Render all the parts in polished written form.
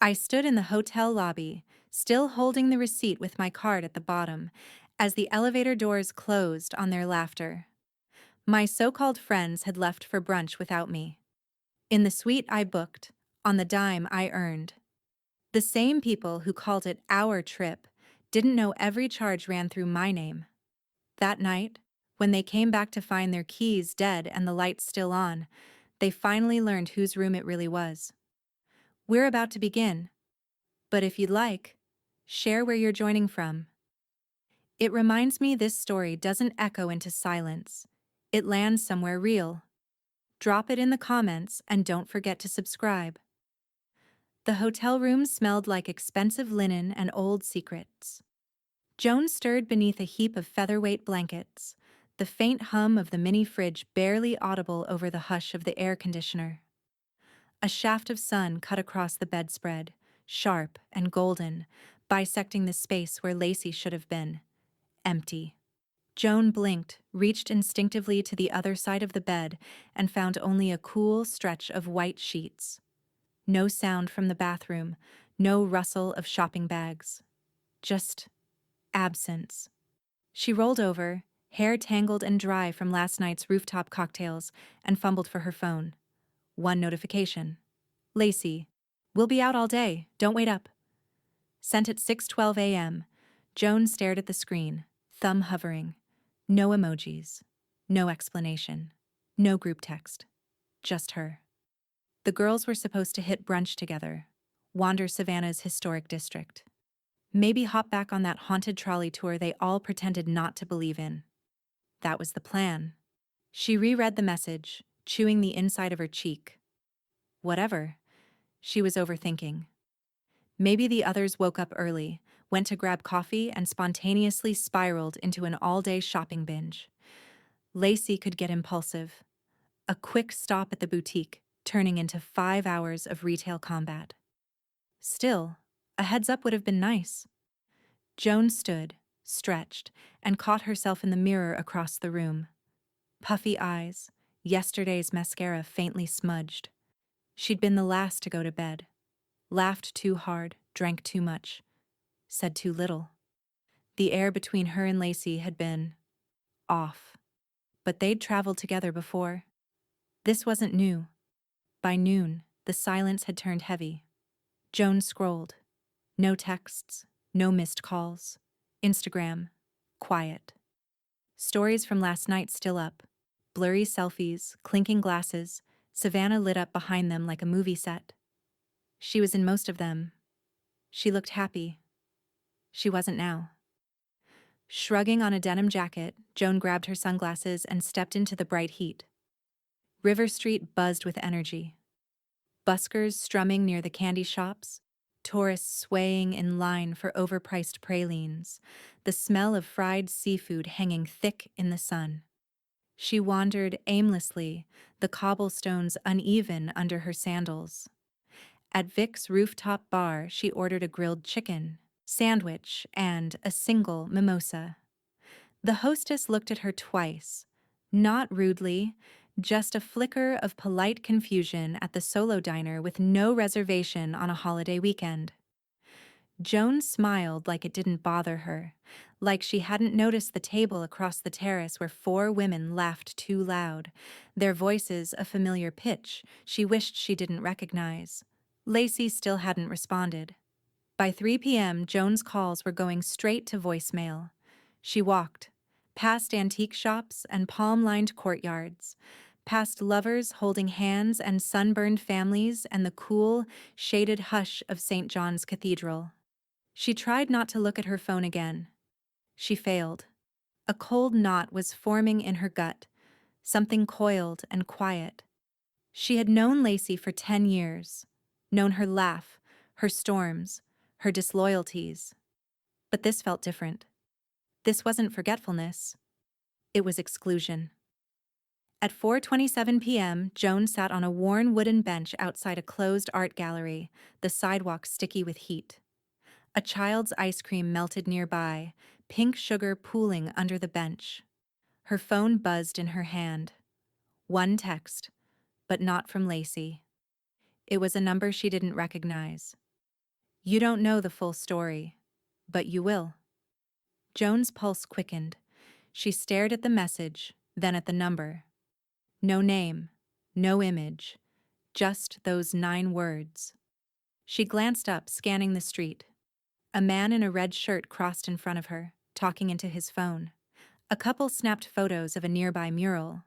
I stood in the hotel lobby, still holding the receipt with my card at the bottom, as the elevator doors closed on their laughter. My so-called friends had left for brunch without me. In the suite I booked, on the dime I earned. The same people who called it our trip didn't know every charge ran through my name. That night, when they came back to find their keys dead and the lights still on, they finally learned whose room it really was. We're about to begin, but if you'd like, share where you're joining from. It reminds me this story doesn't echo into silence. It lands somewhere real. Drop it in the comments and don't forget to subscribe. The hotel room smelled like expensive linen and old secrets. Joan stirred beneath a heap of featherweight blankets, the faint hum of the mini fridge barely audible over the hush of the air conditioner. A shaft of sun cut across the bedspread, sharp and golden, bisecting the space where Lacey should have been. Empty. Joan blinked, reached instinctively to the other side of the bed, and found only a cool stretch of white sheets. No sound from the bathroom, no rustle of shopping bags. Just absence. She rolled over, hair tangled and dry from last night's rooftop cocktails, and fumbled for her phone. One notification. Lacey, we'll be out all day, don't wait up. Sent at 6:12 a.m., Joan stared at the screen, thumb hovering. No emojis. No explanation. No group text. Just her. The girls were supposed to hit brunch together, wander Savannah's historic district. Maybe hop back on that haunted trolley tour they all pretended not to believe in. That was the plan. She reread the message, chewing the inside of her cheek. Whatever. She was overthinking. Maybe the others woke up early, went to grab coffee, and spontaneously spiraled into an all-day shopping binge. Lacey could get impulsive. A quick stop at the boutique, turning into 5 hours of retail combat. Still, a heads up would have been nice. Joan stood, stretched, and caught herself in the mirror across the room. Puffy eyes, yesterday's mascara faintly smudged. She'd been the last to go to bed. Laughed too hard, drank too much, said too little. The air between her and Lacey had been off. But they'd traveled together before. This wasn't new. By noon, the silence had turned heavy. Joan scrolled. No texts, no missed calls. Instagram, quiet. Stories from last night still up. Blurry selfies, clinking glasses, Savannah lit up behind them like a movie set. She was in most of them. She looked happy. She wasn't now. Shrugging on a denim jacket, Joan grabbed her sunglasses and stepped into the bright heat. River Street buzzed with energy. Buskers strumming near the candy shops, tourists swaying in line for overpriced pralines, the smell of fried seafood hanging thick in the sun. She wandered aimlessly, the cobblestones uneven under her sandals. At Vic's rooftop bar, she ordered a grilled chicken, sandwich, and a single mimosa. The hostess looked at her twice, not rudely, just a flicker of polite confusion at the solo diner with no reservation on a holiday weekend. Joan smiled like it didn't bother her, like she hadn't noticed the table across the terrace where 4 women laughed too loud, their voices a familiar pitch she wished she didn't recognize. Lacey still hadn't responded. By 3 p.m., Joan's calls were going straight to voicemail. She walked, past antique shops and palm-lined courtyards, past lovers holding hands and sunburned families and the cool, shaded hush of St. John's Cathedral. She tried not to look at her phone again. She failed. A cold knot was forming in her gut, something coiled and quiet. She had known Lacey for 10 years, known her laugh, her storms, her disloyalties. But this felt different. This wasn't forgetfulness. It was exclusion. At 4:27 p.m., Joan sat on a worn wooden bench outside a closed art gallery, the sidewalk sticky with heat. A child's ice cream melted nearby, pink sugar pooling under the bench. Her phone buzzed in her hand. One text, but not from Lacey. It was a number she didn't recognize. You don't know the full story, but you will. Joan's pulse quickened. She stared at the message, then at the number. No name, no image, just those 9 words. She glanced up, scanning the street. A man in a red shirt crossed in front of her, talking into his phone. A couple snapped photos of a nearby mural.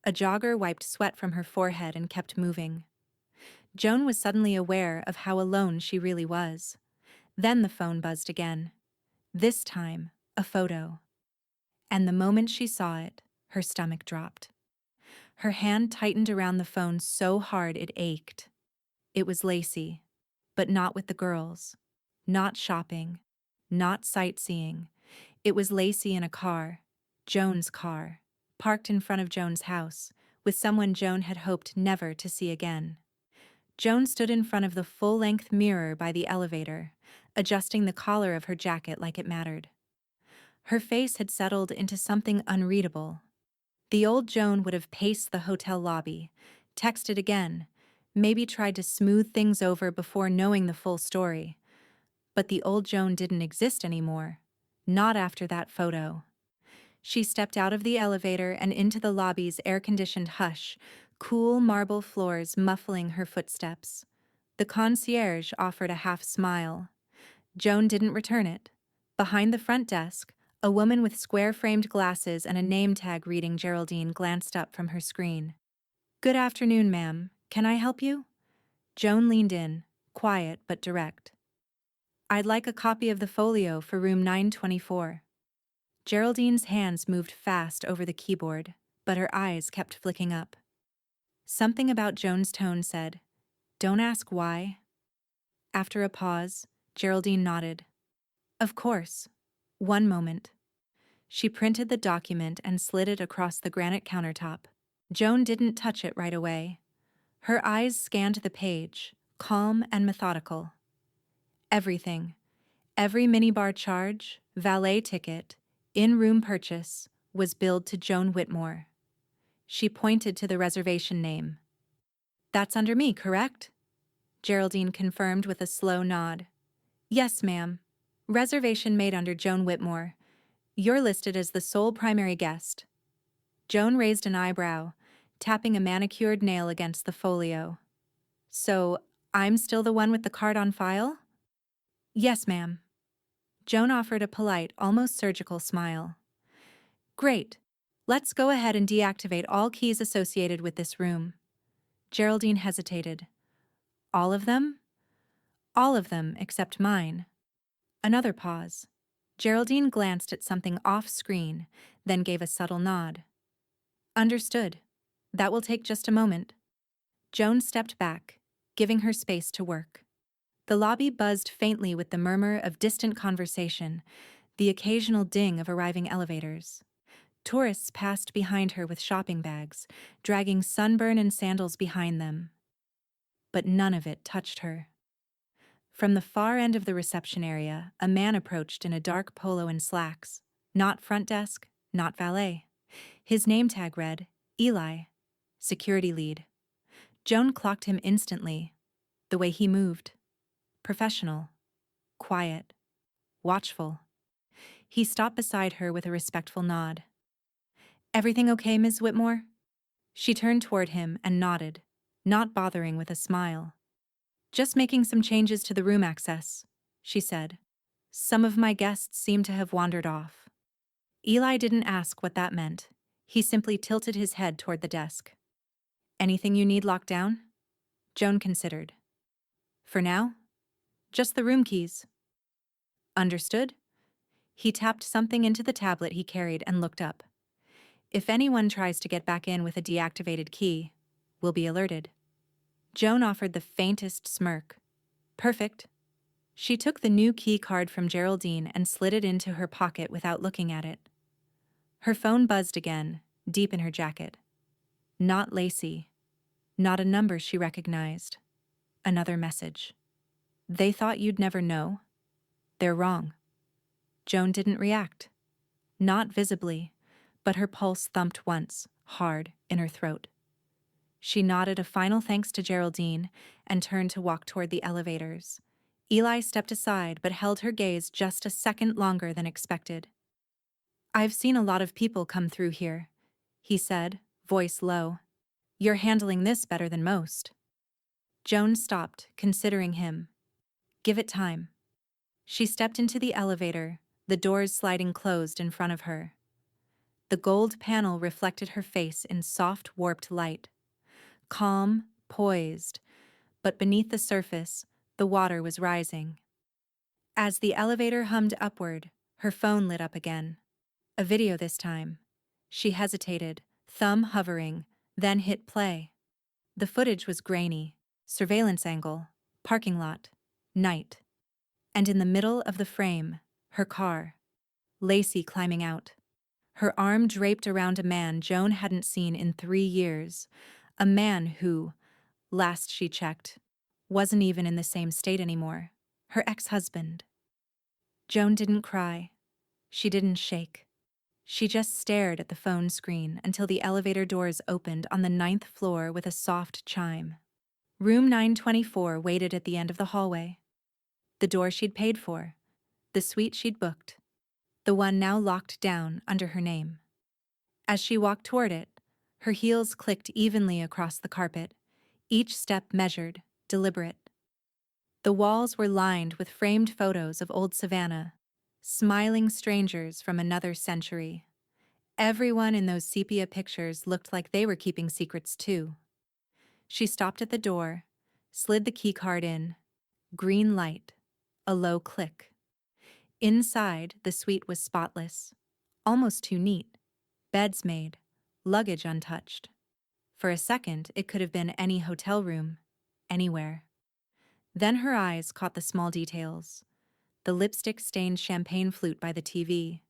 A jogger wiped sweat from her forehead and kept moving. Joan was suddenly aware of how alone she really was. Then the phone buzzed again. This time, a photo. And the moment she saw it, her stomach dropped. Her hand tightened around the phone so hard it ached. It was Lacey, but not with the girls. Not shopping. Not sightseeing. It was Lacey in a car, Joan's car, parked in front of Joan's house, with someone Joan had hoped never to see again. Joan stood in front of the full-length mirror by the elevator, adjusting the collar of her jacket like it mattered. Her face had settled into something unreadable. The old Joan would have paced the hotel lobby, texted again, maybe tried to smooth things over before knowing the full story. But the old Joan didn't exist anymore, not after that photo. She stepped out of the elevator and into the lobby's air-conditioned hush, cool marble floors muffling her footsteps. The concierge offered a half smile. Joan didn't return it. Behind the front desk, a woman with square-framed glasses and a name tag reading Geraldine glanced up from her screen. "Good afternoon, ma'am. Can I help you?" Joan leaned in, quiet but direct. "I'd like a copy of the folio for room 924. Geraldine's hands moved fast over the keyboard, but her eyes kept flicking up. Something about Joan's tone said, "Don't ask why." After a pause, Geraldine nodded. "Of course. One moment." She printed the document and slid it across the granite countertop. Joan didn't touch it right away. Her eyes scanned the page, calm and methodical. Everything. Every minibar charge, valet ticket, in-room purchase, was billed to Joan Whitmore. She pointed to the reservation name. "That's under me, correct?" Geraldine confirmed with a slow nod. "Yes, ma'am. Reservation made under Joan Whitmore. You're listed as the sole primary guest." Joan raised an eyebrow, tapping a manicured nail against the folio. "So, I'm still the one with the card on file?" "Yes, ma'am." Joan offered a polite, almost surgical smile. "Great. Let's go ahead and deactivate all keys associated with this room." Geraldine hesitated. "All of them?" "All of them, except mine." Another pause. Geraldine glanced at something off-screen, then gave a subtle nod. "Understood. That will take just a moment." Joan stepped back, giving her space to work. The lobby buzzed faintly with the murmur of distant conversation, the occasional ding of arriving elevators. Tourists passed behind her with shopping bags, dragging sunburn and sandals behind them. But none of it touched her. From the far end of the reception area, a man approached in a dark polo and slacks. Not front desk, not valet. His name tag read, Eli, security lead. Joan clocked him instantly. The way he moved. Professional. Quiet. Watchful. He stopped beside her with a respectful nod. "Everything okay, Ms. Whitmore?" She turned toward him and nodded, not bothering with a smile. "Just making some changes to the room access," she said. "Some of my guests seem to have wandered off." Eli didn't ask what that meant. He simply tilted his head toward the desk. "Anything you need locked down?" Joan considered. "For now, just the room keys." "Understood." He tapped something into the tablet he carried and looked up. "If anyone tries to get back in with a deactivated key, we'll be alerted." Joan offered the faintest smirk. "Perfect." She took the new key card from Geraldine and slid it into her pocket without looking at it. Her phone buzzed again, deep in her jacket. Not Lacey. Not a number she recognized. Another message. "They thought you'd never know. They're wrong." Joan didn't react. Not visibly, but her pulse thumped once, hard, in her throat. She nodded a final thanks to Geraldine and turned to walk toward the elevators. Eli stepped aside but held her gaze just a second longer than expected. "I've seen a lot of people come through here," he said, voice low. "You're handling this better than most." Joan stopped, considering him. "Give it time." She stepped into the elevator, the doors sliding closed in front of her. The gold panel reflected her face in soft, warped light. Calm, poised, but beneath the surface, the water was rising. As the elevator hummed upward, her phone lit up again. A video this time. She hesitated, thumb hovering, then hit play. The footage was grainy. Surveillance angle, parking lot, night. And in the middle of the frame, her car. Lacey climbing out. Her arm draped around a man Joan hadn't seen in 3 years. A man who, last she checked, wasn't even in the same state anymore. Her ex-husband. Joan didn't cry. She didn't shake. She just stared at the phone screen until the elevator doors opened on the 9th floor with a soft chime. Room 924 waited at the end of the hallway. The door she'd paid for. The suite she'd booked. The one now locked down under her name. As she walked toward it, her heels clicked evenly across the carpet, each step measured, deliberate. The walls were lined with framed photos of old Savannah, smiling strangers from another century. Everyone in those sepia pictures looked like they were keeping secrets too. She stopped at the door, slid the keycard in. Green light. A low click. Inside, the suite was spotless. Almost too neat. Beds made. Luggage untouched. For a second, it could have been any hotel room. Anywhere. Then her eyes caught the small details. The lipstick-stained champagne flute by the TV.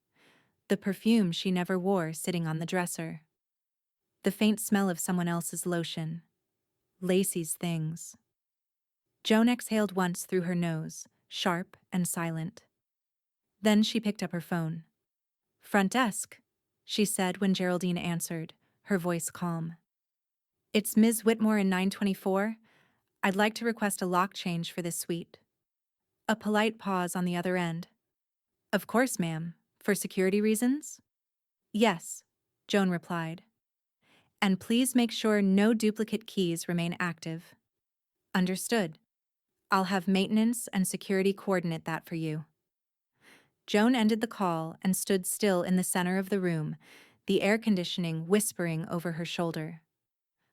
The perfume she never wore sitting on the dresser. The faint smell of someone else's lotion. Lacey's things. Joan exhaled once through her nose, sharp and silent. Then she picked up her phone. "Front desk," she said when Geraldine answered, her voice calm. "It's Ms. Whitmore in 924. I'd like to request a lock change for this suite." A polite pause on the other end. "Of course, ma'am. For security reasons?" "Yes," Joan replied. "And please make sure no duplicate keys remain active." "Understood. I'll have maintenance and security coordinate that for you." Joan ended the call and stood still in the center of the room, the air conditioning whispering over her shoulder.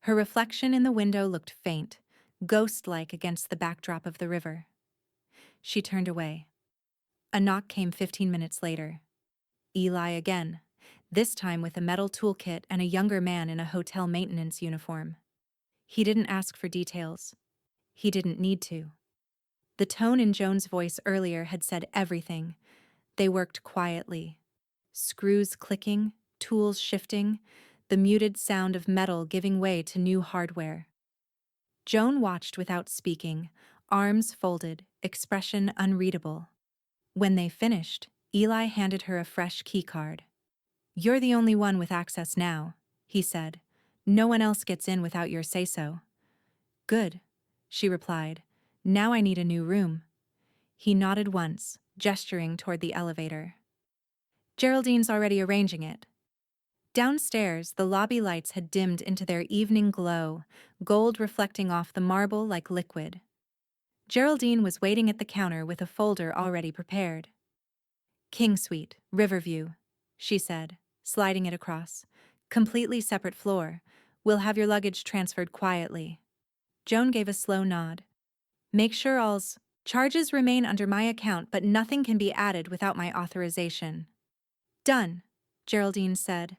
Her reflection in the window looked faint, ghost-like against the backdrop of the river. She turned away. A knock came 15 minutes later. Eli again, this time with a metal toolkit and a younger man in a hotel maintenance uniform. He didn't ask for details. He didn't need to. The tone in Joan's voice earlier had said everything. They worked quietly. Screws clicking, tools shifting, the muted sound of metal giving way to new hardware. Joan watched without speaking, arms folded, expression unreadable. When they finished, Eli handed her a fresh keycard. "You're the only one with access now," he said. "No one else gets in without your say-so." "Good," she replied. "Now I need a new room." He nodded once, gesturing toward the elevator. "Geraldine's already arranging it." Downstairs, the lobby lights had dimmed into their evening glow, gold reflecting off the marble like liquid. Geraldine was waiting at the counter with a folder already prepared. "King Suite, Riverview," she said, sliding it across. "Completely separate floor. We'll have your luggage transferred quietly." Joan gave a slow nod. "Make sure all's charges remain under my account, but nothing can be added without my authorization." "Done," Geraldine said.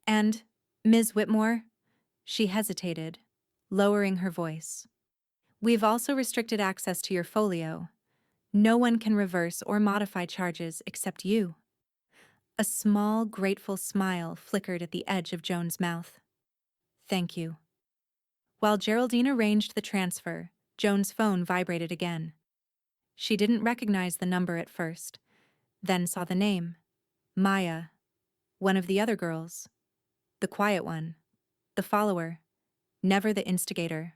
"And, Ms. Whitmore?" She hesitated, lowering her voice. "We've also restricted access to your folio. No one can reverse or modify charges except you." A small, grateful smile flickered at the edge of Joan's mouth. "Thank you." While Geraldine arranged the transfer, Joan's phone vibrated again. She didn't recognize the number at first, then saw the name. Maya. One of the other girls. The quiet one. The follower. Never the instigator.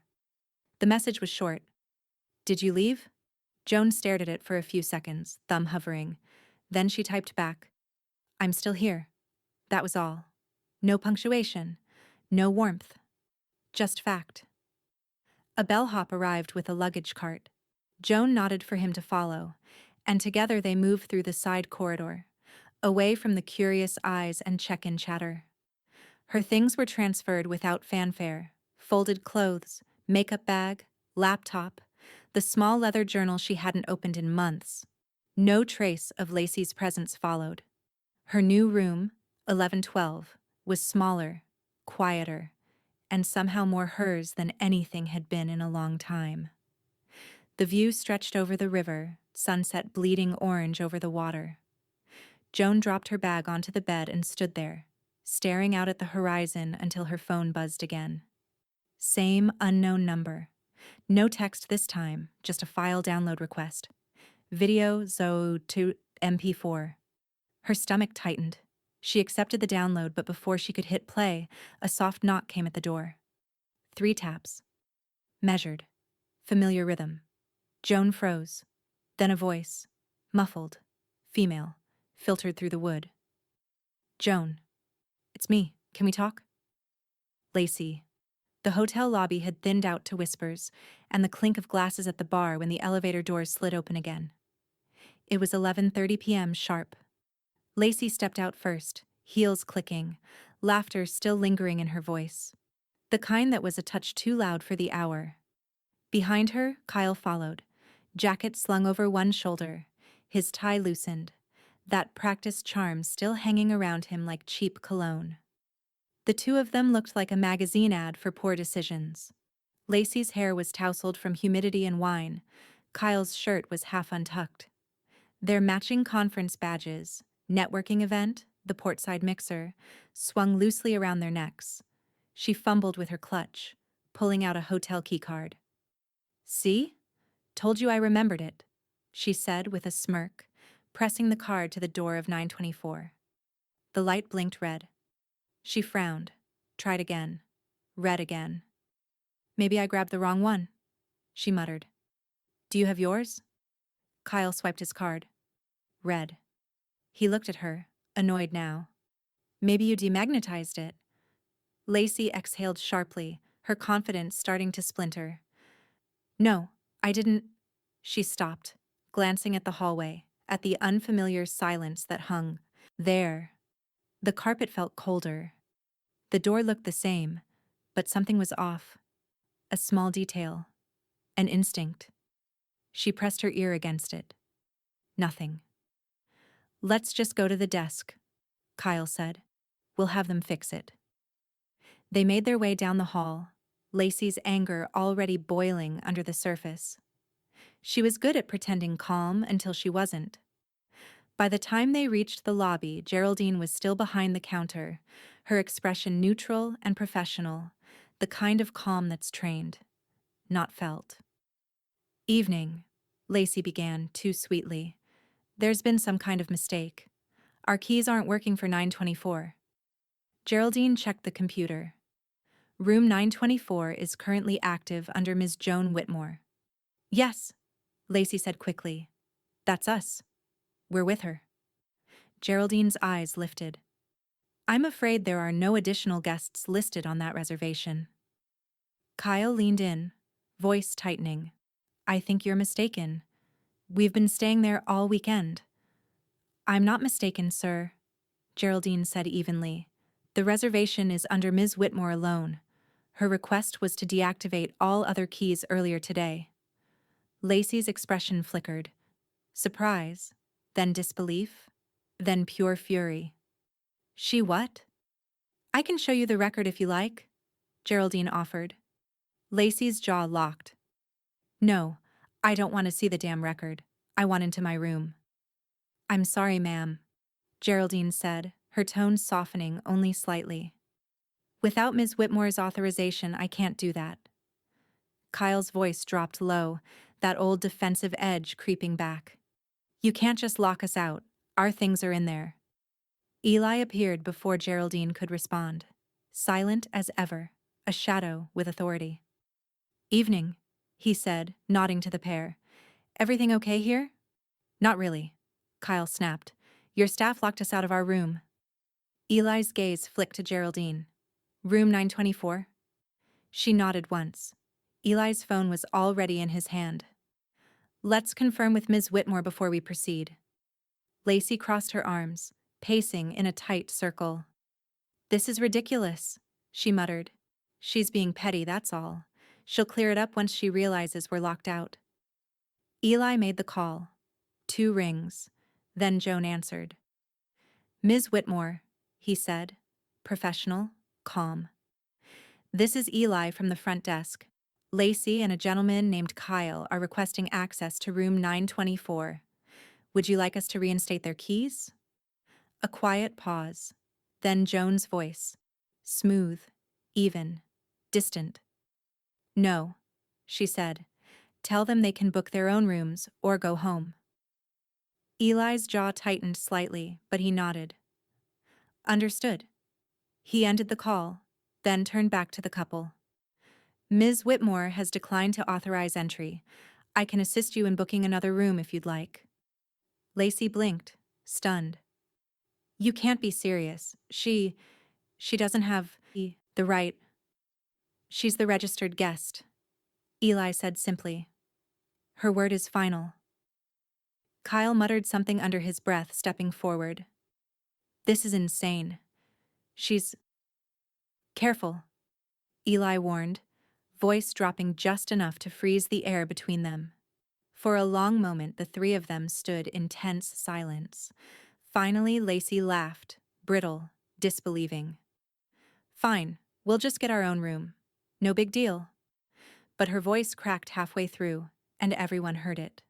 The message was short. "Did you leave?" Joan stared at it for a few seconds, thumb hovering. Then she typed back, "I'm still here." That was all. No punctuation. No warmth. Just fact. A bellhop arrived with a luggage cart. Joan nodded for him to follow, and together they moved through the side corridor, away from the curious eyes and check-in chatter. Her things were transferred without fanfare: folded clothes, makeup bag, laptop, the small leather journal she hadn't opened in months. No trace of Lacey's presence followed. Her new room, 1112, was smaller, quieter, and somehow more hers than anything had been in a long time. The view stretched over the river, sunset bleeding orange over the water. Joan dropped her bag onto the bed and stood there, staring out at the horizon until her phone buzzed again. Same unknown number. No text this time, just a file download request. Video Zo to MP4. Her stomach tightened. She accepted the download, but before she could hit play, a soft knock came at the door. 3 taps. Measured. Familiar rhythm. Joan froze. Then a voice. Muffled. Female. Filtered through the wood. "Joan. It's me. Can we talk?" Lacey. The hotel lobby had thinned out to whispers, and the clink of glasses at the bar when the elevator doors slid open again. It was 11:30 p.m. sharp. Lacey stepped out first, heels clicking, laughter still lingering in her voice. The kind that was a touch too loud for the hour. Behind her, Kyle followed, jacket slung over one shoulder, his tie loosened, that practiced charm still hanging around him like cheap cologne. The two of them looked like a magazine ad for poor decisions. Lacey's hair was tousled from humidity and wine. Kyle's shirt was half untucked. Their matching conference badges, networking event, the portside mixer, swung loosely around their necks. She fumbled with her clutch, pulling out a hotel key card. "See? Told you I remembered it," she said with a smirk, pressing the card to the door of 924. The light blinked red. She frowned, tried again, read again. "Maybe I grabbed the wrong one," she muttered. "Do you have yours?" Kyle swiped his card. Red. He looked at her, annoyed now. "Maybe you demagnetized it." Lacey exhaled sharply, her confidence starting to splinter. "No, I didn't." She stopped, glancing at the hallway, at the unfamiliar silence that hung there. The carpet felt colder. The door looked the same, but something was off. A small detail. An instinct. She pressed her ear against it. Nothing. "Let's just go to the desk," Kyle said. "We'll have them fix it." They made their way down the hall, Lacey's anger already boiling under the surface. She was good at pretending calm until she wasn't. By the time they reached the lobby, Geraldine was still behind the counter, her expression neutral and professional, the kind of calm that's trained, not felt. "Evening," Lacey began, too sweetly. "There's been some kind of mistake. Our keys aren't working for 924. Geraldine checked the computer. "Room 924 is currently active under Ms. Joan Whitmore." "Yes," Lacey said quickly. "That's us. We're with her." Geraldine's eyes lifted. "I'm afraid there are no additional guests listed on that reservation." Kyle leaned in, voice tightening. "I think you're mistaken. We've been staying there all weekend." "I'm not mistaken, sir," Geraldine said evenly. "The reservation is under Ms. Whitmore alone. Her request was to deactivate all other keys earlier today." Lacey's expression flickered. Surprise, then disbelief, then pure fury. "She what?" "I can show you the record if you like," Geraldine offered. Lacey's jaw locked. "No, I don't want to see the damn record. I want into my room." "I'm sorry, ma'am," Geraldine said, her tone softening only slightly. "Without Ms. Whitmore's authorization, I can't do that." Kyle's voice dropped low, that old defensive edge creeping back. "You can't just lock us out. Our things are in there." Eli appeared before Geraldine could respond, silent as ever, a shadow with authority. "Evening," he said, nodding to the pair. Everything okay here? Not really. Kyle snapped. Your staff locked us out of our room. Eli's gaze flicked to Geraldine. Room 924? She nodded once. Eli's phone was already in his hand. Let's confirm with Ms. Whitmore before we proceed. Lacey crossed her arms, pacing in a tight circle. This is ridiculous, she muttered. She's being petty, that's all. She'll clear it up once she realizes we're locked out. Eli made the call. 2 rings. Then Joan answered. Ms. Whitmore, he said. Professional, calm. This is Eli from the front desk. Lacey and a gentleman named Kyle are requesting access to room 924. Would you like us to reinstate their keys? A quiet pause. Then Joan's voice. Smooth, even, distant. No, she said. Tell them they can book their own rooms or go home. Eli's jaw tightened slightly, but he nodded. Understood. He ended the call, then turned back to the couple. Ms. Whitmore has declined to authorize entry. I can assist you in booking another room if you'd like. Lacey blinked, stunned. You can't be serious. She doesn't have the right. She's the registered guest, Eli said simply. Her word is final. Kyle muttered something under his breath, stepping forward. This is insane. She's... Careful, Eli warned, voice dropping just enough to freeze the air between them. For a long moment, the 3 of them stood in tense silence. Finally, Lacey laughed, brittle, disbelieving. Fine, we'll just get our own room. No big deal. But her voice cracked halfway through, and everyone heard it.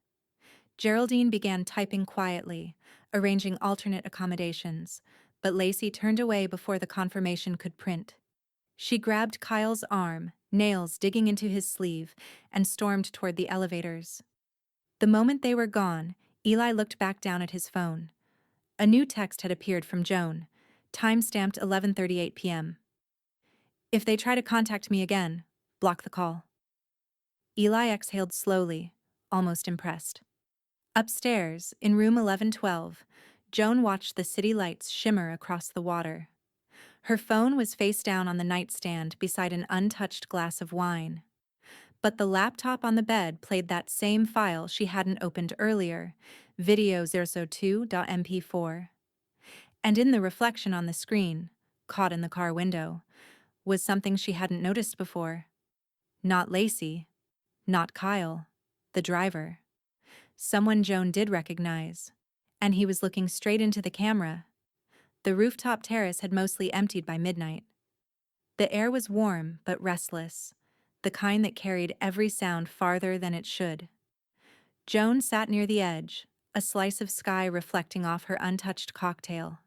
Geraldine began typing quietly, arranging alternate accommodations, but Lacey turned away before the confirmation could print. She grabbed Kyle's arm, nails digging into his sleeve, and stormed toward the elevators. The moment they were gone, Eli looked back down at his phone. A new text had appeared from Joan, time-stamped 11:38 p.m. If they try to contact me again, block the call. Eli exhaled slowly, almost impressed. Upstairs, in room 1112, Joan watched the city lights shimmer across the water. Her phone was face down on the nightstand beside an untouched glass of wine. But the laptop on the bed played that same file she hadn't opened earlier, video002.mp4. And in the reflection on the screen, caught in the car window, was something she hadn't noticed before. Not Lacey, not Kyle, the driver. Someone Joan did recognize, and he was looking straight into the camera. The rooftop terrace had mostly emptied by midnight. The air was warm but restless, the kind that carried every sound farther than it should. Joan sat near the edge, a slice of sky reflecting off her untouched cocktail.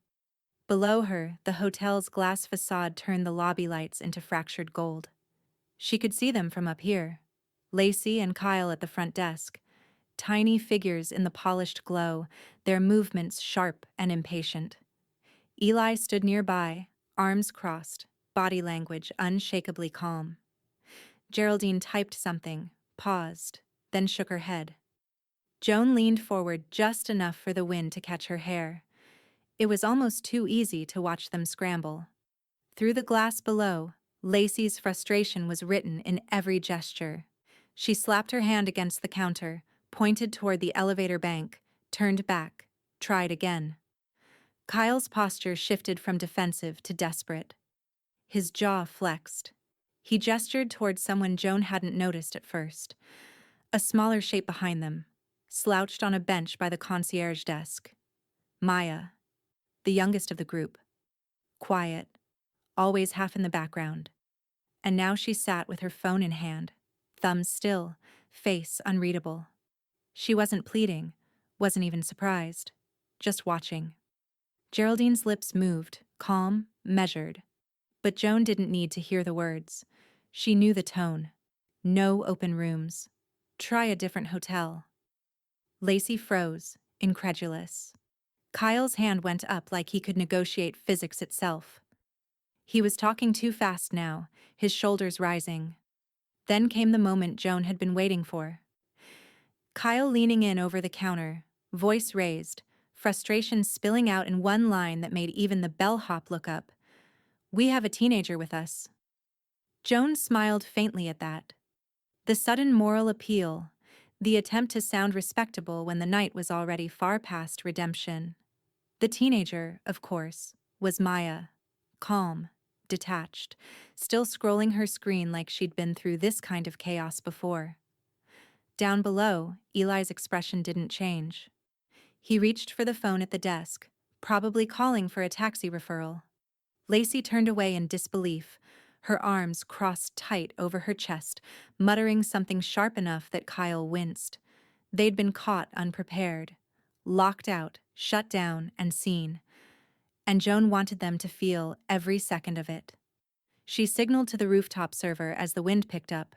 Below her, the hotel's glass facade turned the lobby lights into fractured gold. She could see them from up here. Lacey and Kyle at the front desk, tiny figures in the polished glow, their movements sharp and impatient. Eli stood nearby, arms crossed, body language unshakably calm. Geraldine typed something, paused, then shook her head. Joan leaned forward just enough for the wind to catch her hair. It was almost too easy to watch them scramble. Through the glass below, Lacey's frustration was written in every gesture. She slapped her hand against the counter, pointed toward the elevator bank, turned back, tried again. Kyle's posture shifted from defensive to desperate. His jaw flexed. He gestured toward someone Joan hadn't noticed at first. A smaller shape behind them, slouched on a bench by the concierge desk. Maya, the youngest of the group. Quiet, always half in the background. And now she sat with her phone in hand, thumbs still, face unreadable. She wasn't pleading, wasn't even surprised, just watching. Geraldine's lips moved, calm, measured. But Joan didn't need to hear the words. She knew the tone. No open rooms. Try a different hotel. Lacey froze, incredulous. Kyle's hand went up like he could negotiate physics itself. He was talking too fast now, his shoulders rising. Then came the moment Joan had been waiting for. Kyle leaning in over the counter, voice raised, frustration spilling out in one line that made even the bellhop look up. "We have a teenager with us." Joan smiled faintly at that. The sudden moral appeal, the attempt to sound respectable when the night was already far past redemption. The teenager, of course, was Maya. Calm, detached, still scrolling her screen like she'd been through this kind of chaos before. Down below, Eli's expression didn't change. He reached for the phone at the desk, probably calling for a taxi referral. Lacey turned away in disbelief, her arms crossed tight over her chest, muttering something sharp enough that Kyle winced. They'd been caught unprepared, locked out, shut down, and seen. And Joan wanted them to feel every second of it. She signaled to the rooftop server as the wind picked up.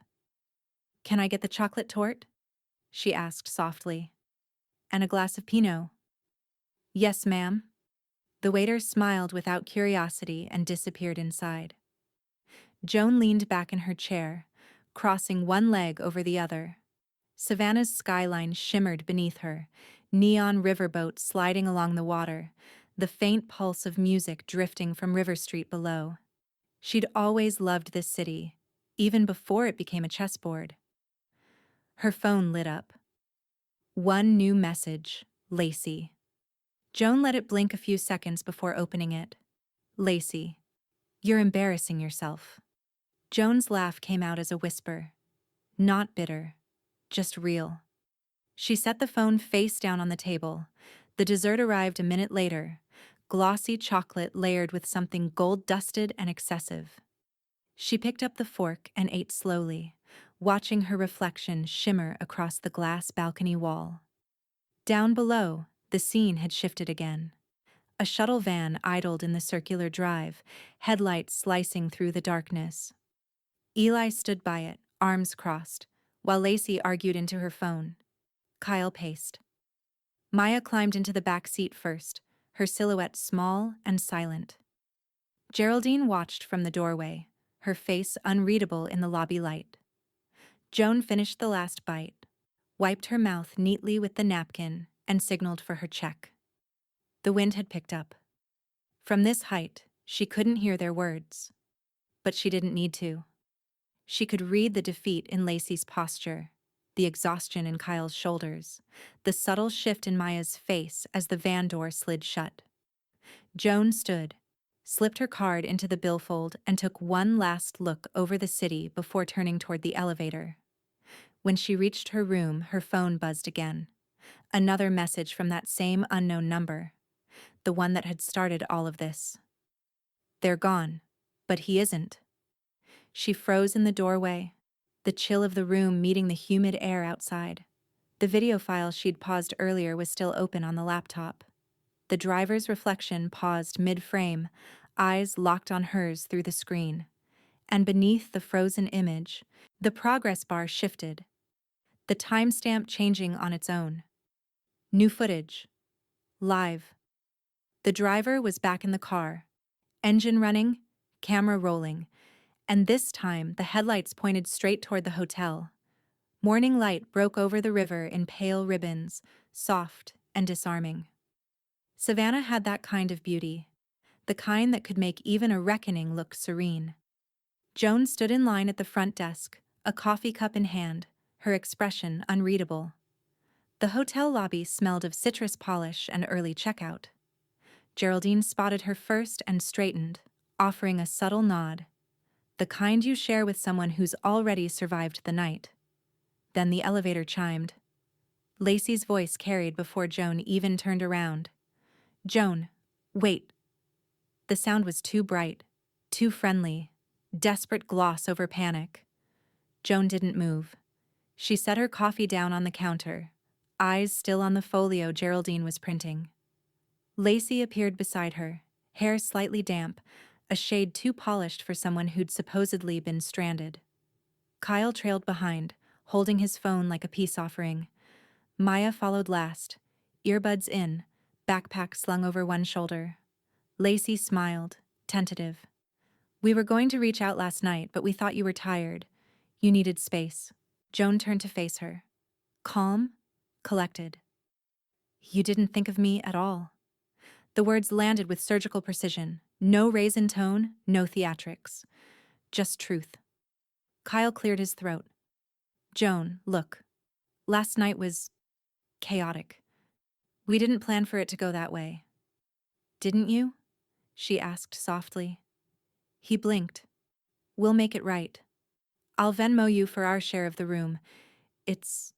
"Can I get the chocolate torte?" she asked softly. "And a glass of Pinot?" "Yes, ma'am." The waiter smiled without curiosity and disappeared inside. Joan leaned back in her chair, crossing one leg over the other. Savannah's skyline shimmered beneath her, neon riverboats sliding along the water, the faint pulse of music drifting from River Street below. She'd always loved this city, even before it became a chessboard. Her phone lit up. One new message, Lacey. Joan let it blink a few seconds before opening it. "Lacey, you're embarrassing yourself." Joan's laugh came out as a whisper. Not bitter, just real. She set the phone face down on the table. The dessert arrived a minute later, glossy chocolate layered with something gold-dusted and excessive. She picked up the fork and ate slowly, watching her reflection shimmer across the glass balcony wall. Down below, the scene had shifted again. A shuttle van idled in the circular drive, headlights slicing through the darkness. Eli stood by it, arms crossed, while Lacey argued into her phone. Kyle paced. Maya climbed into the back seat first, her silhouette small and silent. Geraldine watched from the doorway, her face unreadable in the lobby light. Joan finished the last bite, wiped her mouth neatly with the napkin, and signaled for her check. The wind had picked up. From this height, she couldn't hear their words. But she didn't need to. She could read the defeat in Lacey's posture, the exhaustion in Kyle's shoulders, the subtle shift in Maya's face as the van door slid shut. Joan stood, slipped her card into the billfold, and took one last look over the city before turning toward the elevator. When she reached her room, her phone buzzed again. Another message from that same unknown number, the one that had started all of this. "They're gone, but he isn't." She froze in the doorway, the chill of the room meeting the humid air outside. The video file she'd paused earlier was still open on the laptop. The driver's reflection paused mid-frame, eyes locked on hers through the screen. And beneath the frozen image, the progress bar shifted, the timestamp changing on its own. New footage. Live. The driver was back in the car, engine running, camera rolling, and this time the headlights pointed straight toward the hotel. Morning light broke over the river in pale ribbons, soft and disarming. Savannah had that kind of beauty, the kind that could make even a reckoning look serene. Joan stood in line at the front desk, a coffee cup in hand, her expression unreadable. The hotel lobby smelled of citrus polish and early checkout. Geraldine spotted her first and straightened, offering a subtle nod. The kind you share with someone who's already survived the night. Then the elevator chimed. Lacey's voice carried before Joan even turned around. "Joan, wait." The sound was too bright, too friendly, desperate gloss over panic. Joan didn't move. She set her coffee down on the counter, eyes still on the folio Geraldine was printing. Lacey appeared beside her, hair slightly damp, a shade too polished for someone who'd supposedly been stranded. Kyle trailed behind, holding his phone like a peace offering. Maya followed last, earbuds in, backpack slung over one shoulder. Lacey smiled, tentative. "We were going to reach out last night, but we thought you were tired. You needed space." Joan turned to face her. Calm, collected. You didn't think of me at all. The words landed with surgical precision. No raise in tone, no theatrics. Just truth. Kyle cleared his throat. Joan, look. Last night was chaotic. We didn't plan for it to go that way. Didn't you? She asked softly. He blinked. We'll make it right. I'll Venmo you for our share of the room. It's,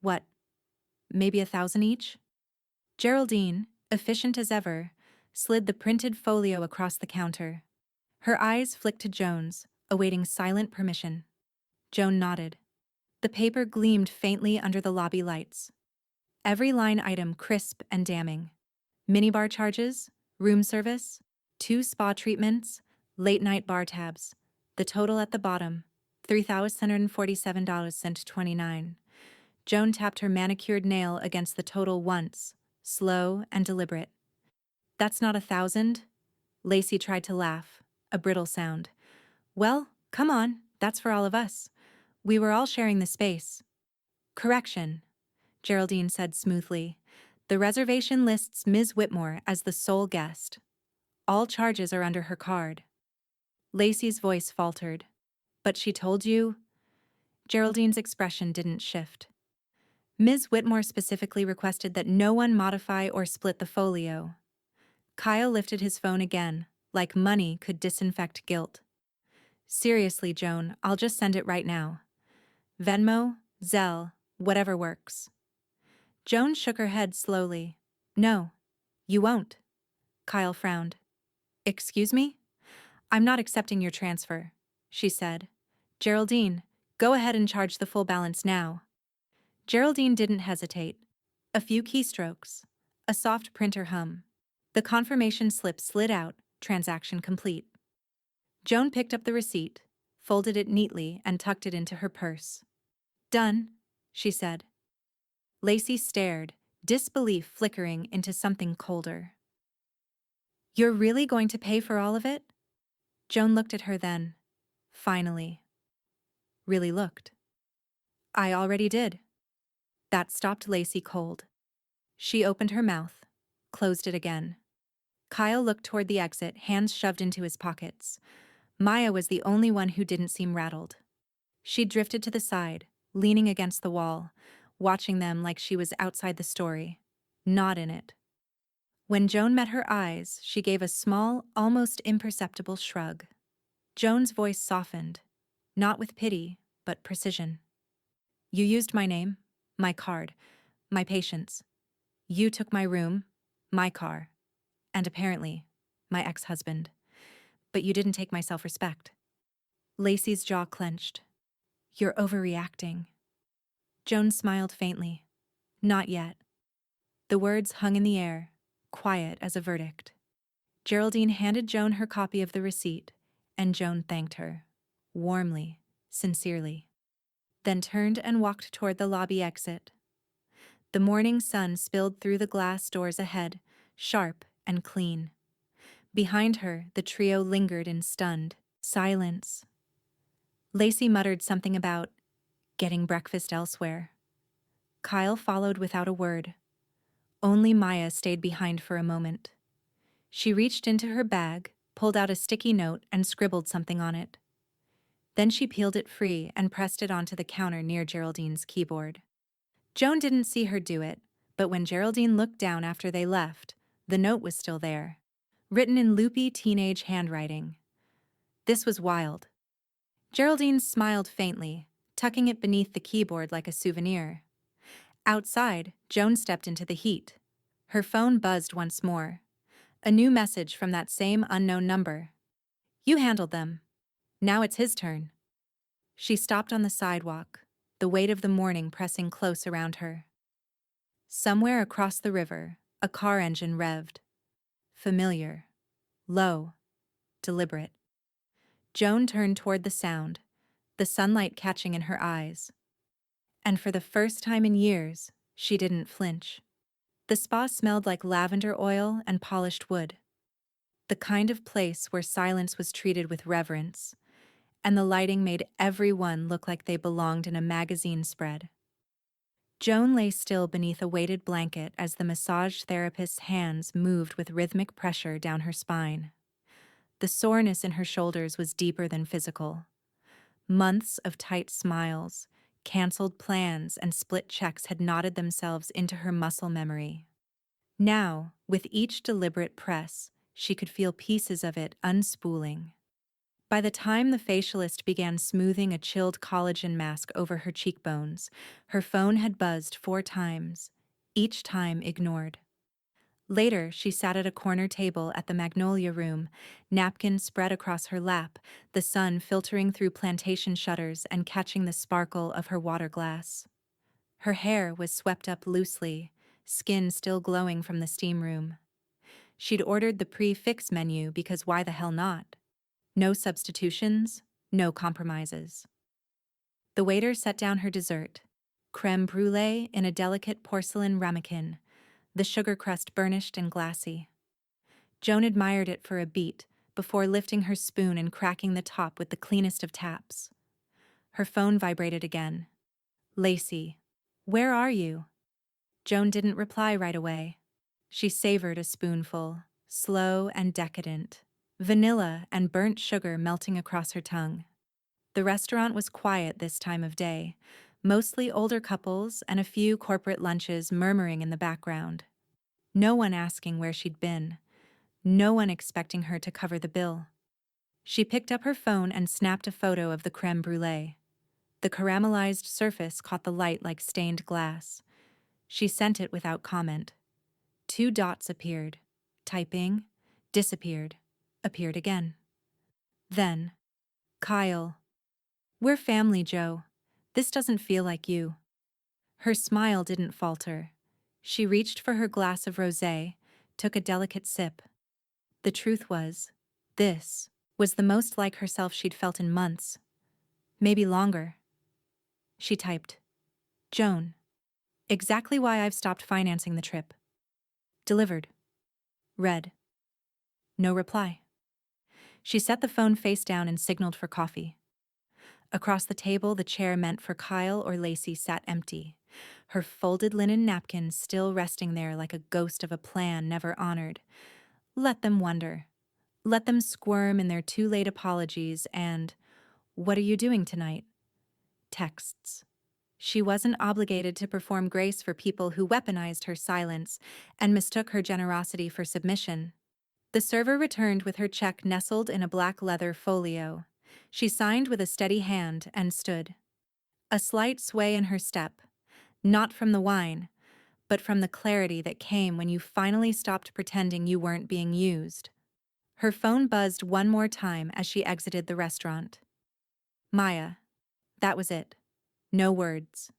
what, maybe 1,000 each? Geraldine, efficient as ever, slid the printed folio across the counter. Her eyes flicked to Joan's, awaiting silent permission. Joan nodded. The paper gleamed faintly under the lobby lights. Every line item crisp and damning. Minibar charges, room service, 2 spa treatments, late-night bar tabs. The total at the bottom, $3,147.29. Joan tapped her manicured nail against the total once, slow and deliberate. That's not 1,000? Lacey tried to laugh, a brittle sound. Well, come on, that's for all of us. We were all sharing the space. Correction, Geraldine said smoothly. The reservation lists Ms. Whitmore as the sole guest. All charges are under her card. Lacey's voice faltered. But she told you? Geraldine's expression didn't shift. Ms. Whitmore specifically requested that no one modify or split the folio. Kyle lifted his phone again, like money could disinfect guilt. Seriously, Joan, I'll just send it right now. Venmo, Zelle, whatever works. Joan shook her head slowly. No, you won't. Kyle frowned. Excuse me? I'm not accepting your transfer, she said. Geraldine, go ahead and charge the full balance now. Geraldine didn't hesitate. A few keystrokes. A soft printer hum. The confirmation slip slid out, transaction complete. Joan picked up the receipt, folded it neatly, and tucked it into her purse. Done, she said. Lacey stared, disbelief flickering into something colder. You're really going to pay for all of it? Joan looked at her then. Finally. Really looked. I already did. That stopped Lacey cold. She opened her mouth, closed it again. Kyle looked toward the exit, hands shoved into his pockets. Maya was the only one who didn't seem rattled. She drifted to the side, leaning against the wall, watching them like she was outside the story, not in it. When Joan met her eyes, she gave a small, almost imperceptible shrug. Joan's voice softened, not with pity, but precision. You used my name, my card, my patience. You took my room, my car, and apparently, my ex-husband. But you didn't take my self-respect. Lacey's jaw clenched. You're overreacting. Joan smiled faintly. Not yet. The words hung in the air, quiet as a verdict. Geraldine handed Joan her copy of the receipt, and Joan thanked her, warmly, sincerely, then turned and walked toward the lobby exit. The morning sun spilled through the glass doors ahead, sharp and clean. Behind her, the trio lingered in stunned silence. Lacey muttered something about getting breakfast elsewhere. Kyle followed without a word. Only Maya stayed behind for a moment. She reached into her bag, pulled out a sticky note, and scribbled something on it. Then she peeled it free and pressed it onto the counter near Geraldine's keyboard. Joan didn't see her do it, but when Geraldine looked down after they left, the note was still there, written in loopy teenage handwriting. This was wild. Geraldine smiled faintly, tucking it beneath the keyboard like a souvenir. Outside, Joan stepped into the heat. Her phone buzzed once more. A new message from that same unknown number. You handled them. Now it's his turn. She stopped on the sidewalk, the weight of the morning pressing close around her. Somewhere across the river, a car engine revved. Familiar. Low. Deliberate. Joan turned toward the sound, the sunlight catching in her eyes. And for the first time in years, she didn't flinch. The spa smelled like lavender oil and polished wood. The kind of place where silence was treated with reverence, and the lighting made everyone look like they belonged in a magazine spread. Joan lay still beneath a weighted blanket as the massage therapist's hands moved with rhythmic pressure down her spine. The soreness in her shoulders was deeper than physical. Months of tight smiles, canceled plans, and split checks had knotted themselves into her muscle memory. Now, with each deliberate press, she could feel pieces of it unspooling. By the time the facialist began smoothing a chilled collagen mask over her cheekbones, her phone had buzzed 4 times, each time ignored. Later, she sat at a corner table at the Magnolia Room, napkin spread across her lap, the sun filtering through plantation shutters and catching the sparkle of her water glass. Her hair was swept up loosely, skin still glowing from the steam room. She'd ordered the prix-fixe menu because why the hell not? No substitutions, no compromises. The waiter set down her dessert, crème brûlée in a delicate porcelain ramekin, the sugar crust burnished and glassy. Joan admired it for a beat before lifting her spoon and cracking the top with the cleanest of taps. Her phone vibrated again. Lacey, where are you? Joan didn't reply right away. She savored a spoonful, slow and decadent, vanilla and burnt sugar melting across her tongue. The restaurant was quiet this time of day, mostly older couples and a few corporate lunches murmuring in the background. No one asking where she'd been, no one expecting her to cover the bill. She picked up her phone and snapped a photo of the crème brûlée. The caramelized surface caught the light like stained glass. She sent it without comment. 2 dots appeared. Typing, disappeared, appeared again. Then, Kyle. We're family, Joe. This doesn't feel like you. Her smile didn't falter. She reached for her glass of rosé, took a delicate sip. The truth was, this was the most like herself she'd felt in months. Maybe longer. She typed, Joan. Exactly why I've stopped financing the trip. Delivered. Read. No reply. She set the phone face down and signaled for coffee. Across the table, the chair meant for Kyle or Lacey sat empty, her folded linen napkin still resting there like a ghost of a plan never honored. Let them wonder. Let them squirm in their too late apologies and, what are you doing tonight? Texts. She wasn't obligated to perform grace for people who weaponized her silence and mistook her generosity for submission. The server returned with her check nestled in a black leather folio. She signed with a steady hand and stood. A slight sway in her step, not from the wine, but from the clarity that came when you finally stopped pretending you weren't being used. Her phone buzzed one more time as she exited the restaurant. Maya. That was it. No words.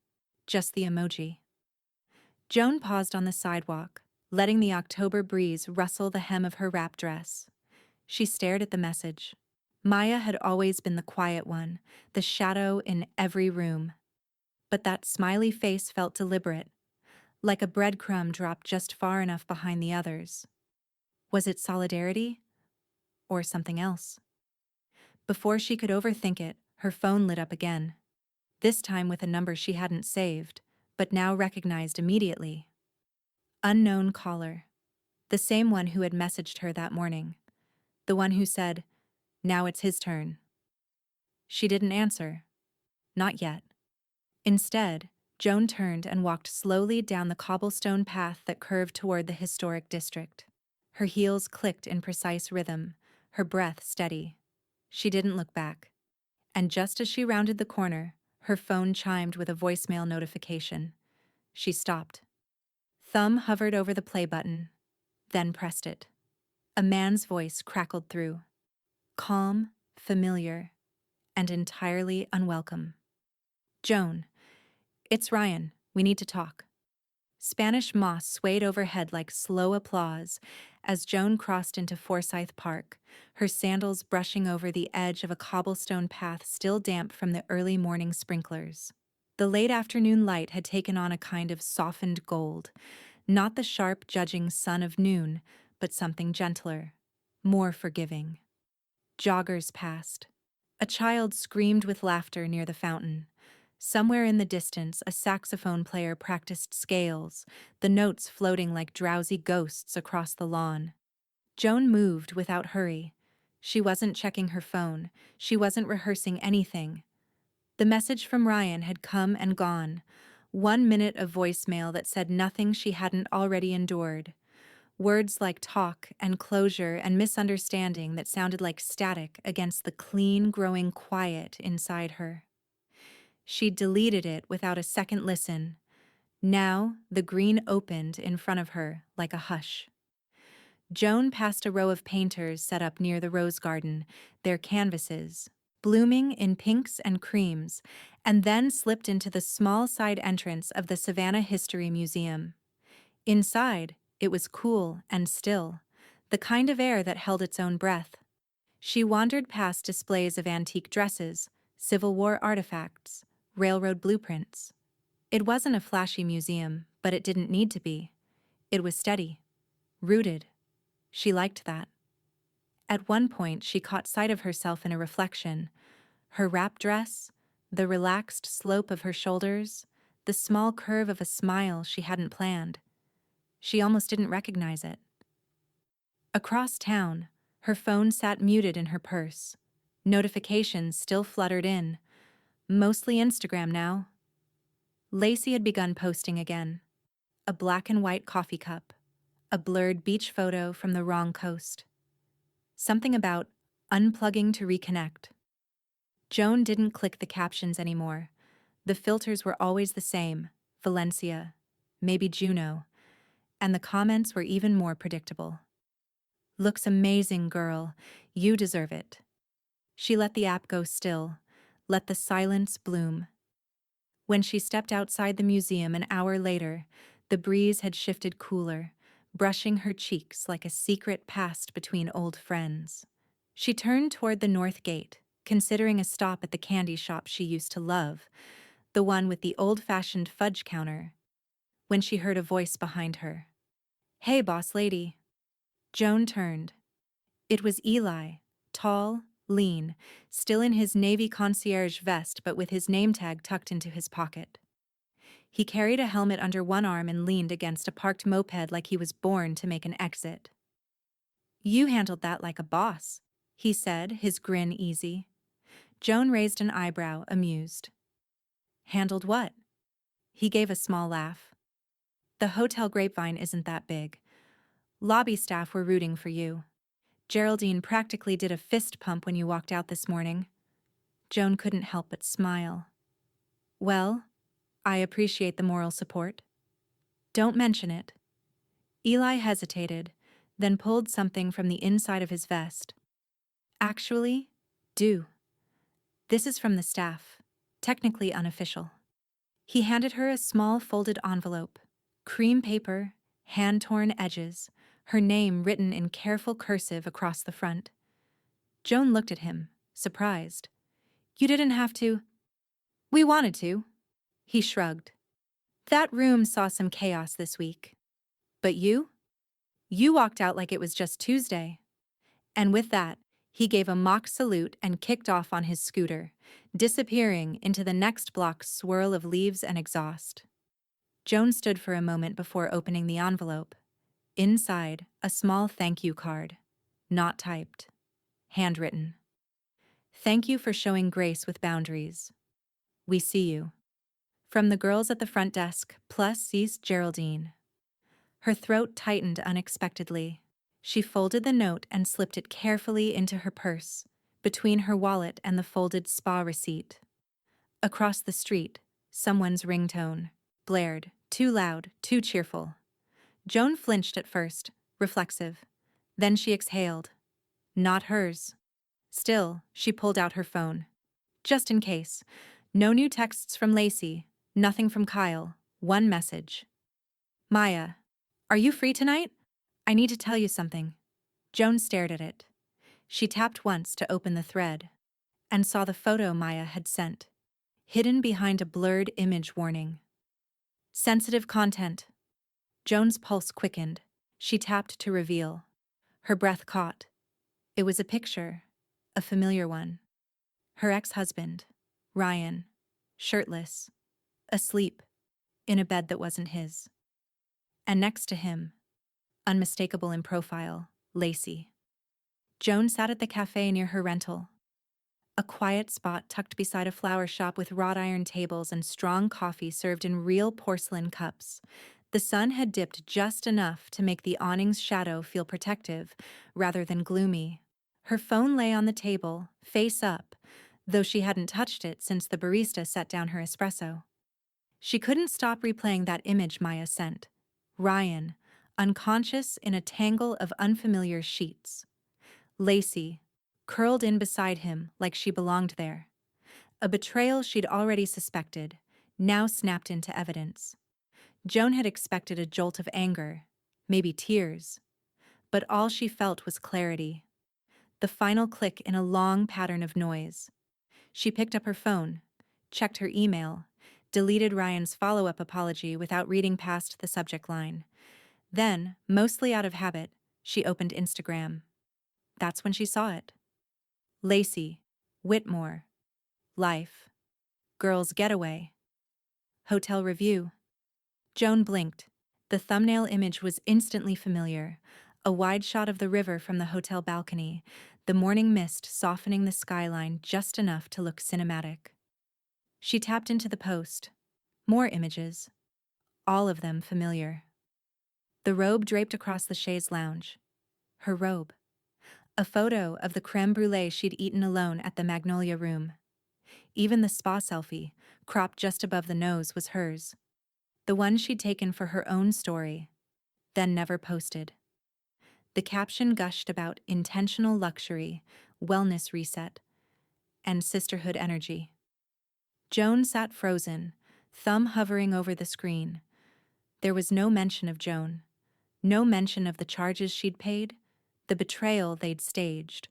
Just the emoji. Joan paused on the sidewalk, letting the October breeze rustle the hem of her wrap dress. She stared at the message. Maya had always been the quiet one, the shadow in every room. But that smiley face felt deliberate, like a breadcrumb dropped just far enough behind the others. Was it solidarity? Or something else? Before she could overthink it, her phone lit up again. This time with a number she hadn't saved, but now recognized immediately. Unknown caller. The same one who had messaged her that morning. The one who said, now it's his turn. She didn't answer. Not yet. Instead, Joan turned and walked slowly down the cobblestone path that curved toward the historic district. Her heels clicked in precise rhythm, her breath steady. She didn't look back. And just as she rounded the corner, her phone chimed with a voicemail notification. She stopped. Thumb hovered over the play button, then pressed it. A man's voice crackled through. Calm, familiar, and entirely unwelcome. Joan. It's Ryan. We need to talk. Spanish moss swayed overhead like slow applause as Joan crossed into Forsyth Park, her sandals brushing over the edge of a cobblestone path still damp from the early morning sprinklers. The late afternoon light had taken on a kind of softened gold, not the sharp, judging sun of noon, but something gentler, more forgiving. Joggers passed. A child screamed with laughter near the fountain. Somewhere in the distance, a saxophone player practiced scales, the notes floating like drowsy ghosts across the lawn. Joan moved without hurry. She wasn't checking her phone. She wasn't rehearsing anything. The message from Ryan had come and gone. 1 minute of voicemail that said nothing she hadn't already endured. Words like talk and closure and misunderstanding that sounded like static against the clean, growing quiet inside her. She deleted it without a second listen. Now, the green opened in front of her like a hush. Joan passed a row of painters set up near the rose garden, their canvases, blooming in pinks and creams, and then slipped into the small side entrance of the Savannah History Museum. Inside, it was cool and still, the kind of air that held its own breath. She wandered past displays of antique dresses, Civil War artifacts, railroad blueprints. It wasn't a flashy museum, but it didn't need to be. It was steady, rooted. She liked that. At one point, she caught sight of herself in a reflection. Her wrap dress, the relaxed slope of her shoulders, the small curve of a smile she hadn't planned. She almost didn't recognize it. Across town, her phone sat muted in her purse. Notifications still fluttered in. Mostly Instagram now. Lacey had begun posting again. A black and white coffee cup. A blurred beach photo from the wrong coast. Something about unplugging to reconnect. Joan didn't click the captions anymore. The filters were always the same. Valencia, maybe Juneau. And the comments were even more predictable. Looks amazing, girl. You deserve it. She let the app go still, let the silence bloom. When she stepped outside the museum an hour later, the breeze had shifted cooler, brushing her cheeks like a secret passed between old friends. She turned toward the north gate, considering a stop at the candy shop she used to love, the one with the old-fashioned fudge counter, when she heard a voice behind her. "Hey, boss lady." Joan turned. It was Eli, tall, lean, still in his navy concierge vest but with his name tag tucked into his pocket. He carried a helmet under one arm and leaned against a parked moped like he was born to make an exit. "You handled that like a boss," he said, his grin easy. Joan raised an eyebrow, amused. "Handled what?" He gave a small laugh. "The Hotel Grapevine isn't that big. Lobby staff were rooting for you. Geraldine practically did a fist pump when you walked out this morning." Joan couldn't help but smile. "Well, I appreciate the moral support." "Don't mention it." Eli hesitated, then pulled something from the inside of his vest. "Actually, do. This is from the staff, technically unofficial." He handed her a small folded envelope, cream paper, hand-torn edges, her name written in careful cursive across the front. Joan looked at him, surprised. "You didn't have to." "We wanted to." He shrugged. "That room saw some chaos this week. But you? You walked out like it was just Tuesday." And with that, he gave a mock salute and kicked off on his scooter, disappearing into the next block's swirl of leaves and exhaust. Joan stood for a moment before opening the envelope. Inside, a small thank you card. Not typed. Handwritten. "Thank you for showing grace with boundaries. We see you." From the girls at the front desk, plus ceased Geraldine. Her throat tightened unexpectedly. She folded the note and slipped it carefully into her purse, between her wallet and the folded spa receipt. Across the street, someone's ringtone blared, too loud, too cheerful. Joan flinched at first, reflexive. Then she exhaled. Not hers. Still, she pulled out her phone. Just in case. No new texts from Lacey, nothing from Kyle, one message. "Maya, are you free tonight? I need to tell you something." Joan stared at it. She tapped once to open the thread, and saw the photo Maya had sent, hidden behind a blurred image warning. "Sensitive content." Joan's pulse quickened. She tapped to reveal. Her breath caught. It was a picture, a familiar one. Her ex-husband, Ryan. shirtless, asleep, in a bed that wasn't his. And next to him, unmistakable in profile, Lacey. Joan sat at the cafe near her rental, a quiet spot tucked beside a flower shop with wrought iron tables and strong coffee served in real porcelain cups. The sun had dipped just enough to make the awning's shadow feel protective, rather than gloomy. Her phone lay on the table, face up, though she hadn't touched it since the barista set down her espresso. She couldn't stop replaying that image Maya sent. Ryan, unconscious in a tangle of unfamiliar sheets. Lacey, curled in beside him like she belonged there. A betrayal she'd already suspected, now snapped into evidence. Joan had expected a jolt of anger, maybe tears, but all she felt was clarity. The final click in a long pattern of noise. She picked up her phone, checked her email, deleted Ryan's follow-up apology without reading past the subject line. Then, mostly out of habit, she opened Instagram. That's when she saw it. Lacey, Whitmore, Life, Girls Getaway, Hotel Review. Joan blinked. The thumbnail image was instantly familiar. A wide shot of the river from the hotel balcony, the morning mist softening the skyline just enough to look cinematic. She tapped into the post. More images. All of them familiar. The robe draped across the chaise lounge. Her robe. A photo of the creme brulee she'd eaten alone at the Magnolia Room. Even the spa selfie, cropped just above the nose, was hers. The one she'd taken for her own story, then never posted. The caption gushed about intentional luxury, wellness reset, and sisterhood energy. Joan sat frozen, thumb hovering over the screen. There was no mention of Joan, no mention of the charges she'd paid, the betrayal they'd staged,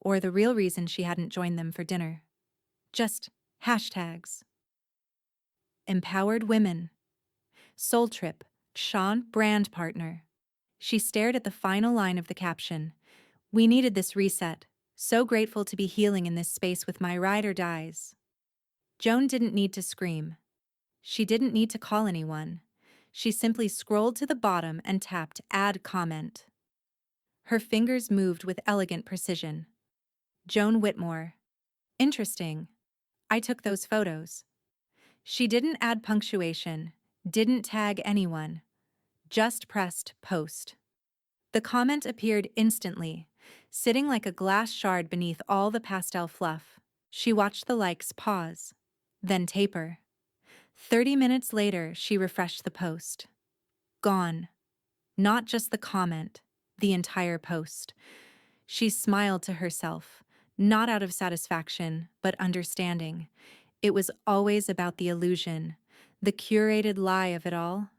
or the real reason she hadn't joined them for dinner. Just hashtags. Empowered women. Soul Trip, Sean, brand partner. She stared at the final line of the caption. We needed this reset. So grateful to be healing in this space with my ride or dies. Joan didn't need to scream. She didn't need to call anyone. She simply scrolled to the bottom and tapped Add Comment. Her fingers moved with elegant precision. Joan Whitmore. Interesting. I took those photos. She didn't add punctuation, didn't tag anyone, just pressed Post. The comment appeared instantly, sitting like a glass shard beneath all the pastel fluff. She watched the likes pause, then taper. 30 minutes later, she refreshed the post. Gone. Not just the comment, the entire post. She smiled to herself, not out of satisfaction, but understanding. It was always about the illusion, the curated lie of it all.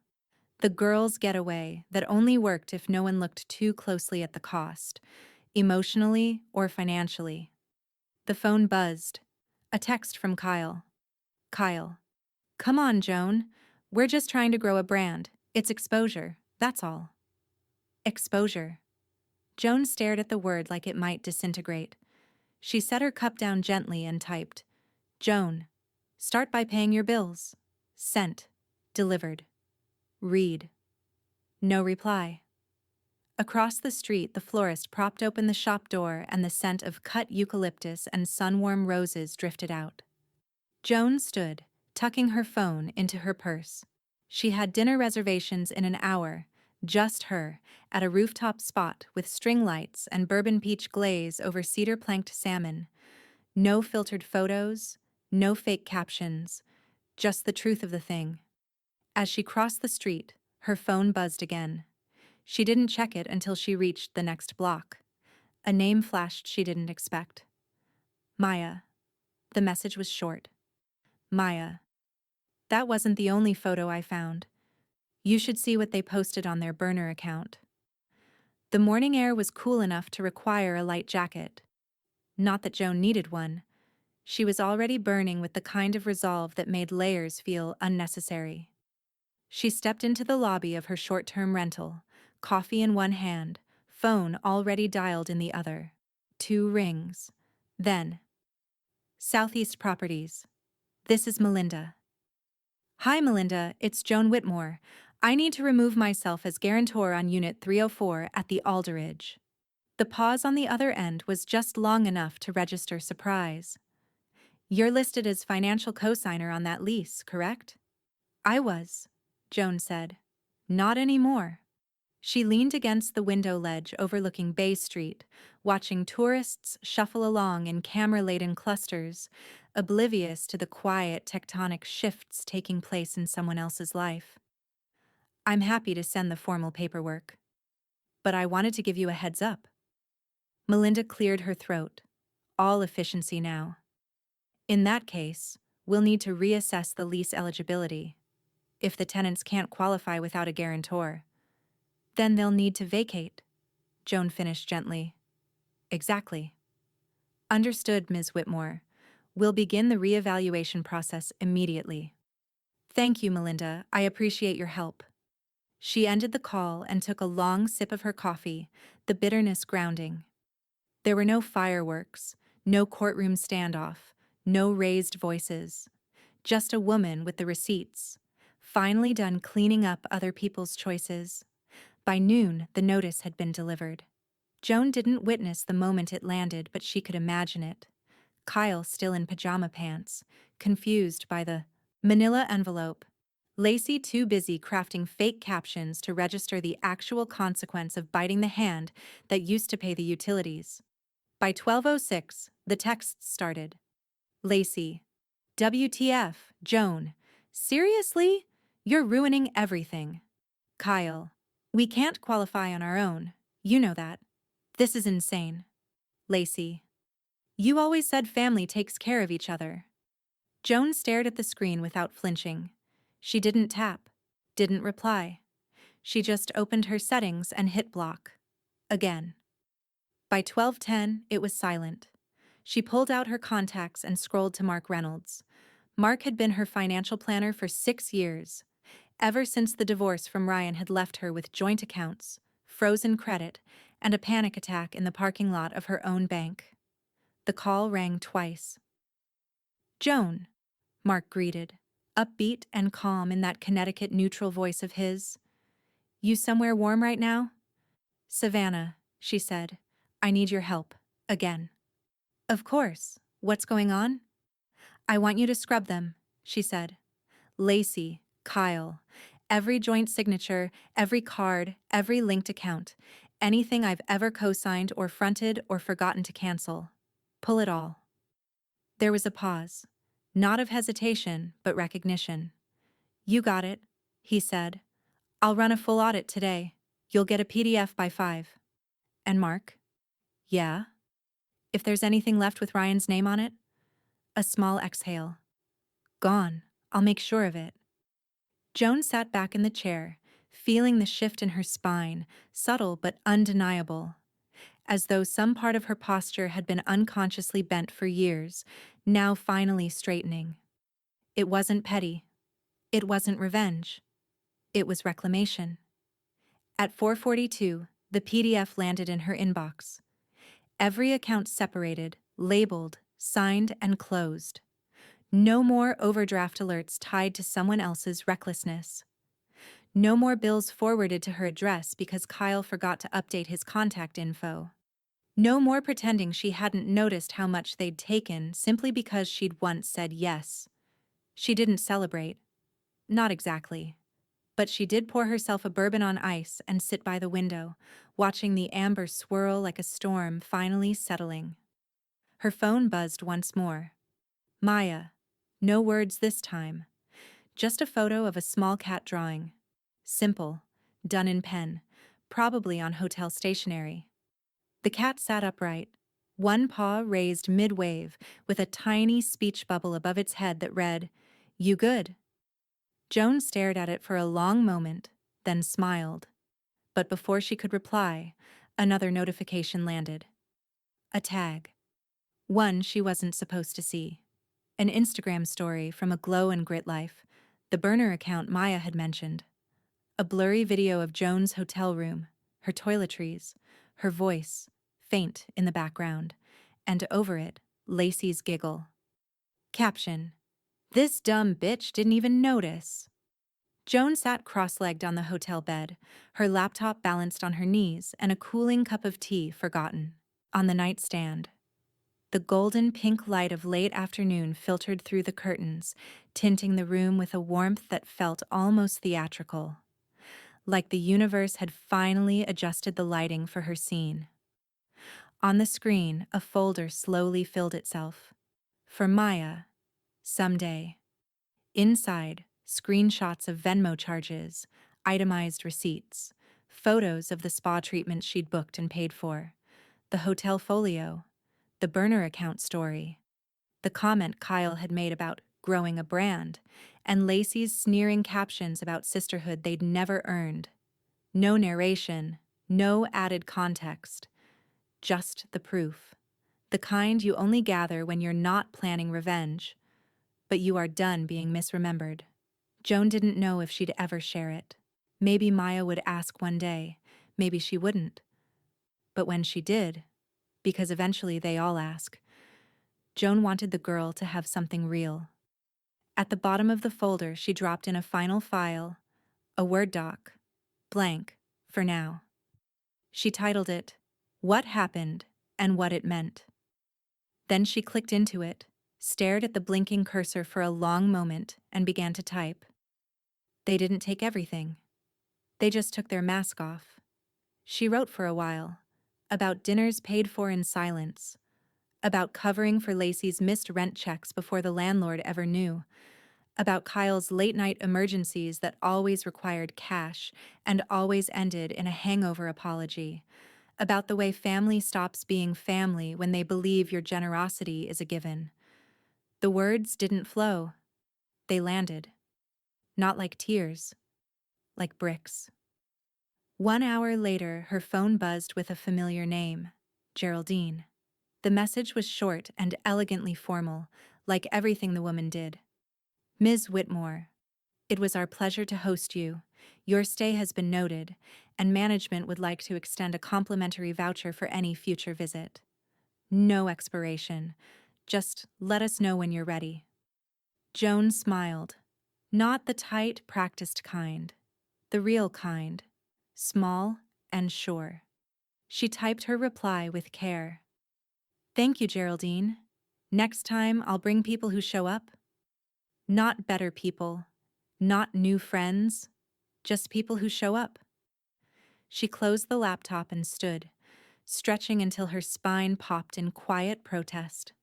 The girls' getaway that only worked if no one looked too closely at the cost, emotionally or financially. The phone buzzed. A text from Kyle. Kyle. Come on, Joan. We're just trying to grow a brand. It's exposure, that's all. Exposure. Joan stared at the word like it might disintegrate. She set her cup down gently and typed, Joan, start by paying your bills. Sent. Delivered. Read. No reply. Across the street, the florist propped open the shop door and the scent of cut eucalyptus and sun-warm roses drifted out. Joan stood, tucking her phone into her purse. She had dinner reservations in an hour, just her, at a rooftop spot with string lights and bourbon peach glaze over cedar-planked salmon. No filtered photos, no fake captions, just the truth of the thing. As she crossed the street, her phone buzzed again. She didn't check it until she reached the next block. A name flashed she didn't expect. Maya. The message was short. Maya. That wasn't the only photo I found. You should see what they posted on their burner account. The morning air was cool enough to require a light jacket. Not that Joan needed one. She was already burning with the kind of resolve that made layers feel unnecessary. She stepped into the lobby of her short-term rental, coffee in one hand, phone already dialed in the other. 2 rings. Then, Southeast Properties. This is Melinda. Hi, Melinda, it's Joan Whitmore. I need to remove myself as guarantor on Unit 304 at the Alderidge. The pause on the other end was just long enough to register surprise. You're listed as financial cosigner on that lease, correct? I was, Joan said. Not anymore. She leaned against the window ledge overlooking Bay Street, watching tourists shuffle along in camera-laden clusters, oblivious to the quiet tectonic shifts taking place in someone else's life. I'm happy to send the formal paperwork. But I wanted to give you a heads up. Melinda cleared her throat. All efficiency now. In that case, we'll need to reassess the lease eligibility. If the tenants can't qualify without a guarantor, then they'll need to vacate, Joan finished gently. Exactly. Understood, Ms. Whitmore. We'll begin the reevaluation process immediately. Thank you, Melinda. I appreciate your help. She ended the call and took a long sip of her coffee, the bitterness grounding. There were no fireworks, no courtroom standoff, no raised voices. Just a woman with the receipts, finally done cleaning up other people's choices. By noon, the notice had been delivered. Joan didn't witness the moment it landed, but she could imagine it. Kyle still in pajama pants, confused by the manila envelope. Lacey too busy crafting fake captions to register the actual consequence of biting the hand that used to pay the utilities. By 12:06, the texts started. Lacey. WTF, Joan. Seriously? You're ruining everything. Kyle. We can't qualify on our own. You know that. This is insane. Lacey. You always said family takes care of each other. Joan stared at the screen without flinching. She didn't tap, didn't reply. She just opened her settings and hit block. Again. By 12:10, it was silent. She pulled out her contacts and scrolled to Mark Reynolds. Mark had been her financial planner for 6 years. Ever since the divorce from Ryan had left her with joint accounts, frozen credit, and a panic attack in the parking lot of her own bank. The call rang twice. Joan, Mark greeted, upbeat and calm in that Connecticut neutral voice of his. You somewhere warm right now? Savannah, she said. I need your help. Again. Of course. What's going on? I want you to scrub them, she said. Lacey, Kyle. Every joint signature, every card, every linked account. Anything I've ever co-signed or fronted or forgotten to cancel. Pull it all. There was a pause. Not of hesitation, but recognition. You got it, he said. I'll run a full audit today. You'll get a PDF by 5. And Mark? Yeah? If there's anything left with Ryan's name on it? A small exhale. Gone. I'll make sure of it. Joan sat back in the chair, feeling the shift in her spine, subtle but undeniable. As though some part of her posture had been unconsciously bent for years, now finally straightening. It wasn't petty. It wasn't revenge. It was reclamation. At 4:42, the PDF landed in her inbox. Every account separated, labeled, signed, and closed. No more overdraft alerts tied to someone else's recklessness. No more bills forwarded to her address because Kyle forgot to update his contact info. No more pretending she hadn't noticed how much they'd taken simply because she'd once said yes. She didn't celebrate. Not exactly. But she did pour herself a bourbon on ice and sit by the window, watching the amber swirl like a storm finally settling. Her phone buzzed once more. Maya. No words this time. Just a photo of a small cat drawing. Simple. Done in pen. Probably on hotel stationery. The cat sat upright, one paw raised mid-wave, with a tiny speech bubble above its head that read, "You good?" Joan stared at it for a long moment, then smiled. But before she could reply, another notification landed. A tag. One she wasn't supposed to see. An Instagram story from a glow and grit life, the burner account Maya had mentioned. A blurry video of Joan's hotel room, her toiletries, her voice, faint in the background, and over it, Lacey's giggle. Caption. This dumb bitch didn't even notice. Joan sat cross-legged on the hotel bed, her laptop balanced on her knees and a cooling cup of tea forgotten. On the nightstand, the golden pink light of late afternoon filtered through the curtains, tinting the room with a warmth that felt almost theatrical, like the universe had finally adjusted the lighting for her scene. On the screen, a folder slowly filled itself. For Maya, someday. Inside, screenshots of Venmo charges, itemized receipts, photos of the spa treatment she'd booked and paid for, the hotel folio, the burner account story, the comment Kyle had made about growing a brand, and Lacey's sneering captions about sisterhood they'd never earned. No narration, no added context, just the proof. The kind you only gather when you're not planning revenge, but you are done being misremembered. Joan didn't know if she'd ever share it. Maybe Maya would ask one day, maybe she wouldn't. But when she did, because eventually they all ask, Joan wanted the girl to have something real. At the bottom of the folder, she dropped in a final file, a Word doc, blank, for now. She titled it, What Happened and What It Meant. Then she clicked into it, stared at the blinking cursor for a long moment, and began to type. They didn't take everything. They just took their mask off. She wrote for a while, about dinners paid for in silence, about covering for Lacey's missed rent checks before the landlord ever knew, about Kyle's late-night emergencies that always required cash and always ended in a hangover apology, about the way family stops being family when they believe your generosity is a given. The words didn't flow. They landed. Not like tears, like bricks. 1 hour later, her phone buzzed with a familiar name, Geraldine. The message was short and elegantly formal, like everything the woman did. Ms. Whitmore, it was our pleasure to host you. Your stay has been noted, and management would like to extend a complimentary voucher for any future visit. No expiration. Just let us know when you're ready. Joan smiled. Not the tight, practiced kind. The real kind. Small and sure. She typed her reply with care. Thank you, Geraldine. Next time, I'll bring people who show up. Not better people. Not new friends. Just people who show up. She closed the laptop and stood, stretching until her spine popped in quiet protest.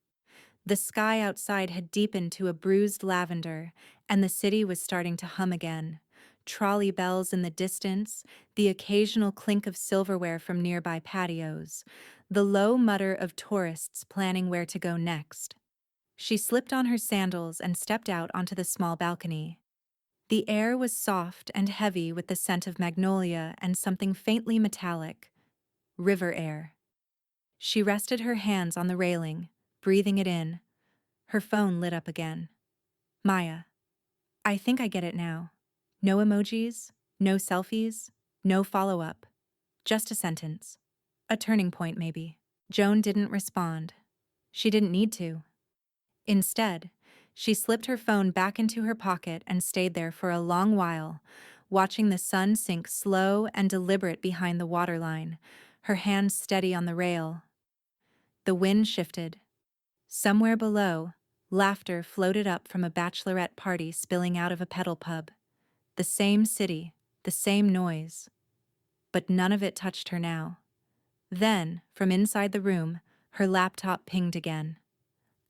The sky outside had deepened to a bruised lavender, and the city was starting to hum again. Trolley bells in the distance, the occasional clink of silverware from nearby patios, the low mutter of tourists planning where to go next. She slipped on her sandals and stepped out onto the small balcony. The air was soft and heavy with the scent of magnolia and something faintly metallic, river air. She rested her hands on the railing, breathing it in. Her phone lit up again. Maya. I think I get it now. No emojis, no selfies, no follow-up. Just a sentence. A turning point, maybe. Joan didn't respond. She didn't need to. Instead, she slipped her phone back into her pocket and stayed there for a long while, watching the sun sink slow and deliberate behind the waterline, her hands steady on the rail. The wind shifted. Somewhere below, laughter floated up from a bachelorette party spilling out of a pedal pub. The same city, the same noise. But none of it touched her now. Then, from inside the room, her laptop pinged again.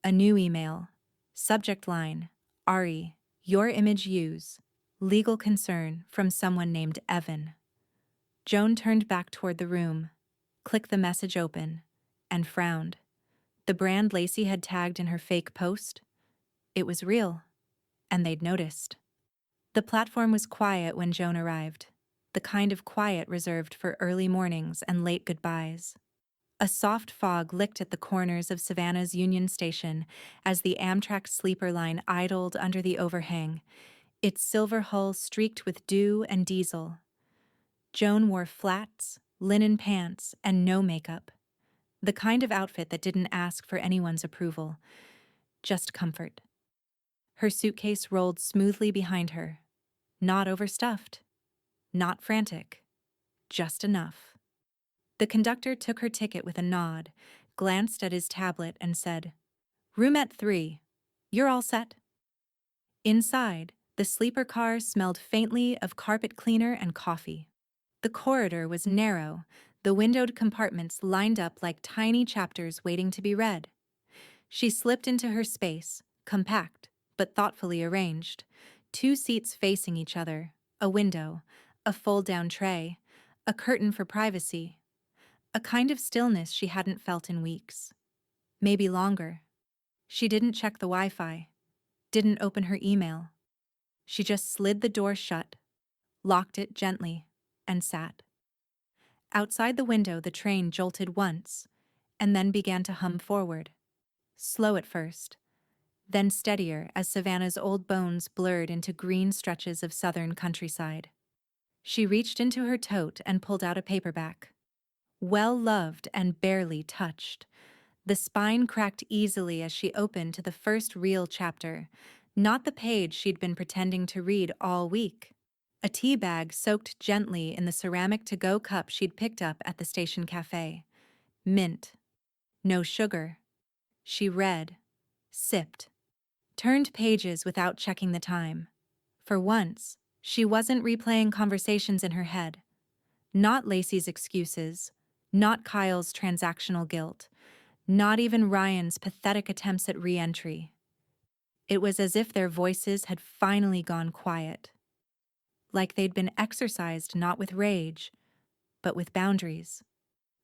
A new email. Subject line, Ari, your image use. Legal concern from someone named Evan. Joan turned back toward the room, clicked the message open, and frowned. The brand Lacey had tagged in her fake post? It was real, and they'd noticed. The platform was quiet when Joan arrived, the kind of quiet reserved for early mornings and late goodbyes. A soft fog licked at the corners of Savannah's Union Station as the Amtrak sleeper line idled under the overhang, its silver hull streaked with dew and diesel. Joan wore flats, linen pants, and no makeup. The kind of outfit that didn't ask for anyone's approval, just comfort. Her suitcase rolled smoothly behind her. Not overstuffed. Not frantic. Just enough. The conductor took her ticket with a nod, glanced at his tablet, and said, "Roomette 3. You're all set." Inside, the sleeper car smelled faintly of carpet cleaner and coffee. The corridor was narrow, the windowed compartments lined up like tiny chapters waiting to be read. She slipped into her space, compact, but thoughtfully arranged. 2 seats facing each other, a window, a fold-down tray, a curtain for privacy. A kind of stillness she hadn't felt in weeks. Maybe longer. She didn't check the Wi-Fi, didn't open her email. She just slid the door shut, locked it gently, and sat. Outside the window, the train jolted once, and then began to hum forward. Slow at first, then steadier as Savannah's old bones blurred into green stretches of southern countryside. She reached into her tote and pulled out a paperback. Well-loved and barely touched. The spine cracked easily as she opened to the first real chapter, not the page she'd been pretending to read all week. A tea bag soaked gently in the ceramic to-go cup she'd picked up at the station cafe. Mint. No sugar. She read, sipped, turned pages without checking the time. For once, she wasn't replaying conversations in her head. Not Lacey's excuses, not Kyle's transactional guilt, not even Ryan's pathetic attempts at re-entry. It was as if their voices had finally gone quiet. Like they'd been exercised not with rage, but with boundaries.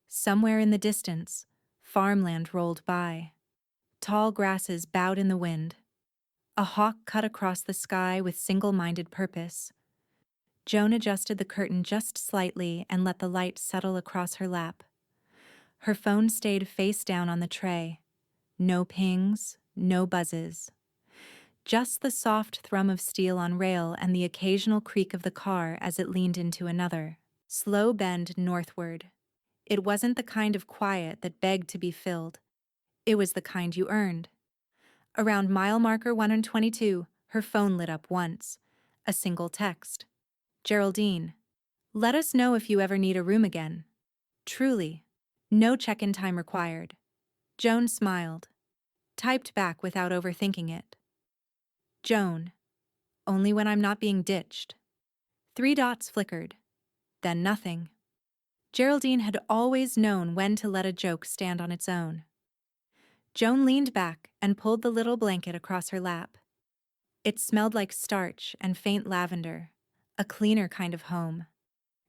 Somewhere in the distance, farmland rolled by. Tall grasses bowed in the wind. A hawk cut across the sky with single-minded purpose. Joan adjusted the curtain just slightly and let the light settle across her lap. Her phone stayed face down on the tray. No pings, no buzzes. Just the soft thrum of steel on rail and the occasional creak of the car as it leaned into another. Slow bend northward. It wasn't the kind of quiet that begged to be filled. It was the kind you earned. Around mile marker 122, her phone lit up once. A single text. "Geraldine, let us know if you ever need a room again. Truly. No check-in time required." Joan smiled. Typed back without overthinking it. "Joan, only when I'm not being ditched." 3 dots flickered. Then nothing. Geraldine had always known when to let a joke stand on its own. Joan leaned back and pulled the little blanket across her lap. It smelled like starch and faint lavender, a cleaner kind of home.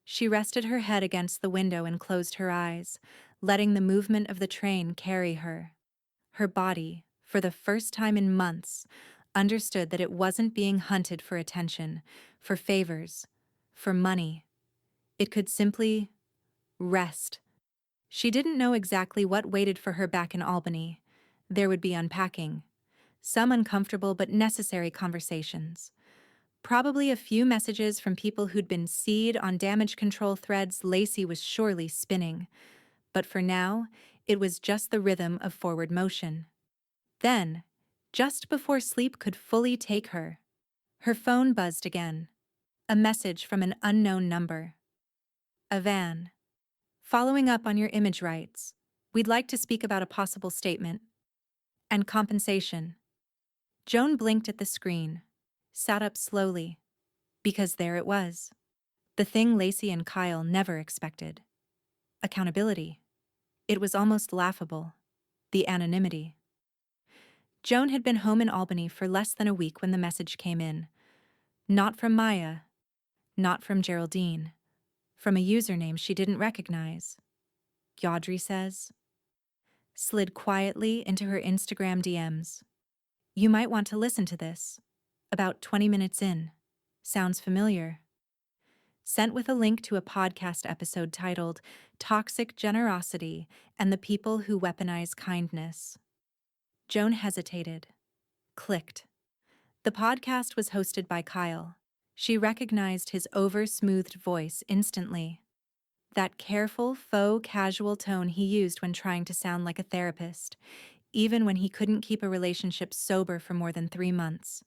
She rested her head against the window and closed her eyes, letting the movement of the train carry her. Her body, for the first time in months, understood that it wasn't being hunted for attention, for favors, for money. It could simply rest. She didn't know exactly what waited for her back in Albany. There would be unpacking, some uncomfortable but necessary conversations. Probably a few messages from people who'd been seed on damage control threads Lacey was surely spinning. But for now, it was just the rhythm of forward motion. Then, just before sleep could fully take her, her phone buzzed again. A message from an unknown number. "Avan. Following up on your image rights, we'd like to speak about a possible statement. And compensation." Joan blinked at the screen, sat up slowly, because there it was. The thing Lacey and Kyle never expected. Accountability. It was almost laughable. The anonymity. Joan had been home in Albany for less than a week when the message came in. Not from Maya. Not from Geraldine. From a username she didn't recognize. Yaudry says. Slid quietly into her Instagram DMs. "You might want to listen to this. About 20 minutes in. Sounds familiar." Sent with a link to a podcast episode titled "Toxic Generosity and the People Who Weaponize Kindness." Joan hesitated. Clicked. The podcast was hosted by Kyle. She recognized his over-smoothed voice instantly. That careful, faux casual tone he used when trying to sound like a therapist, even when he couldn't keep a relationship sober for more than 3 months.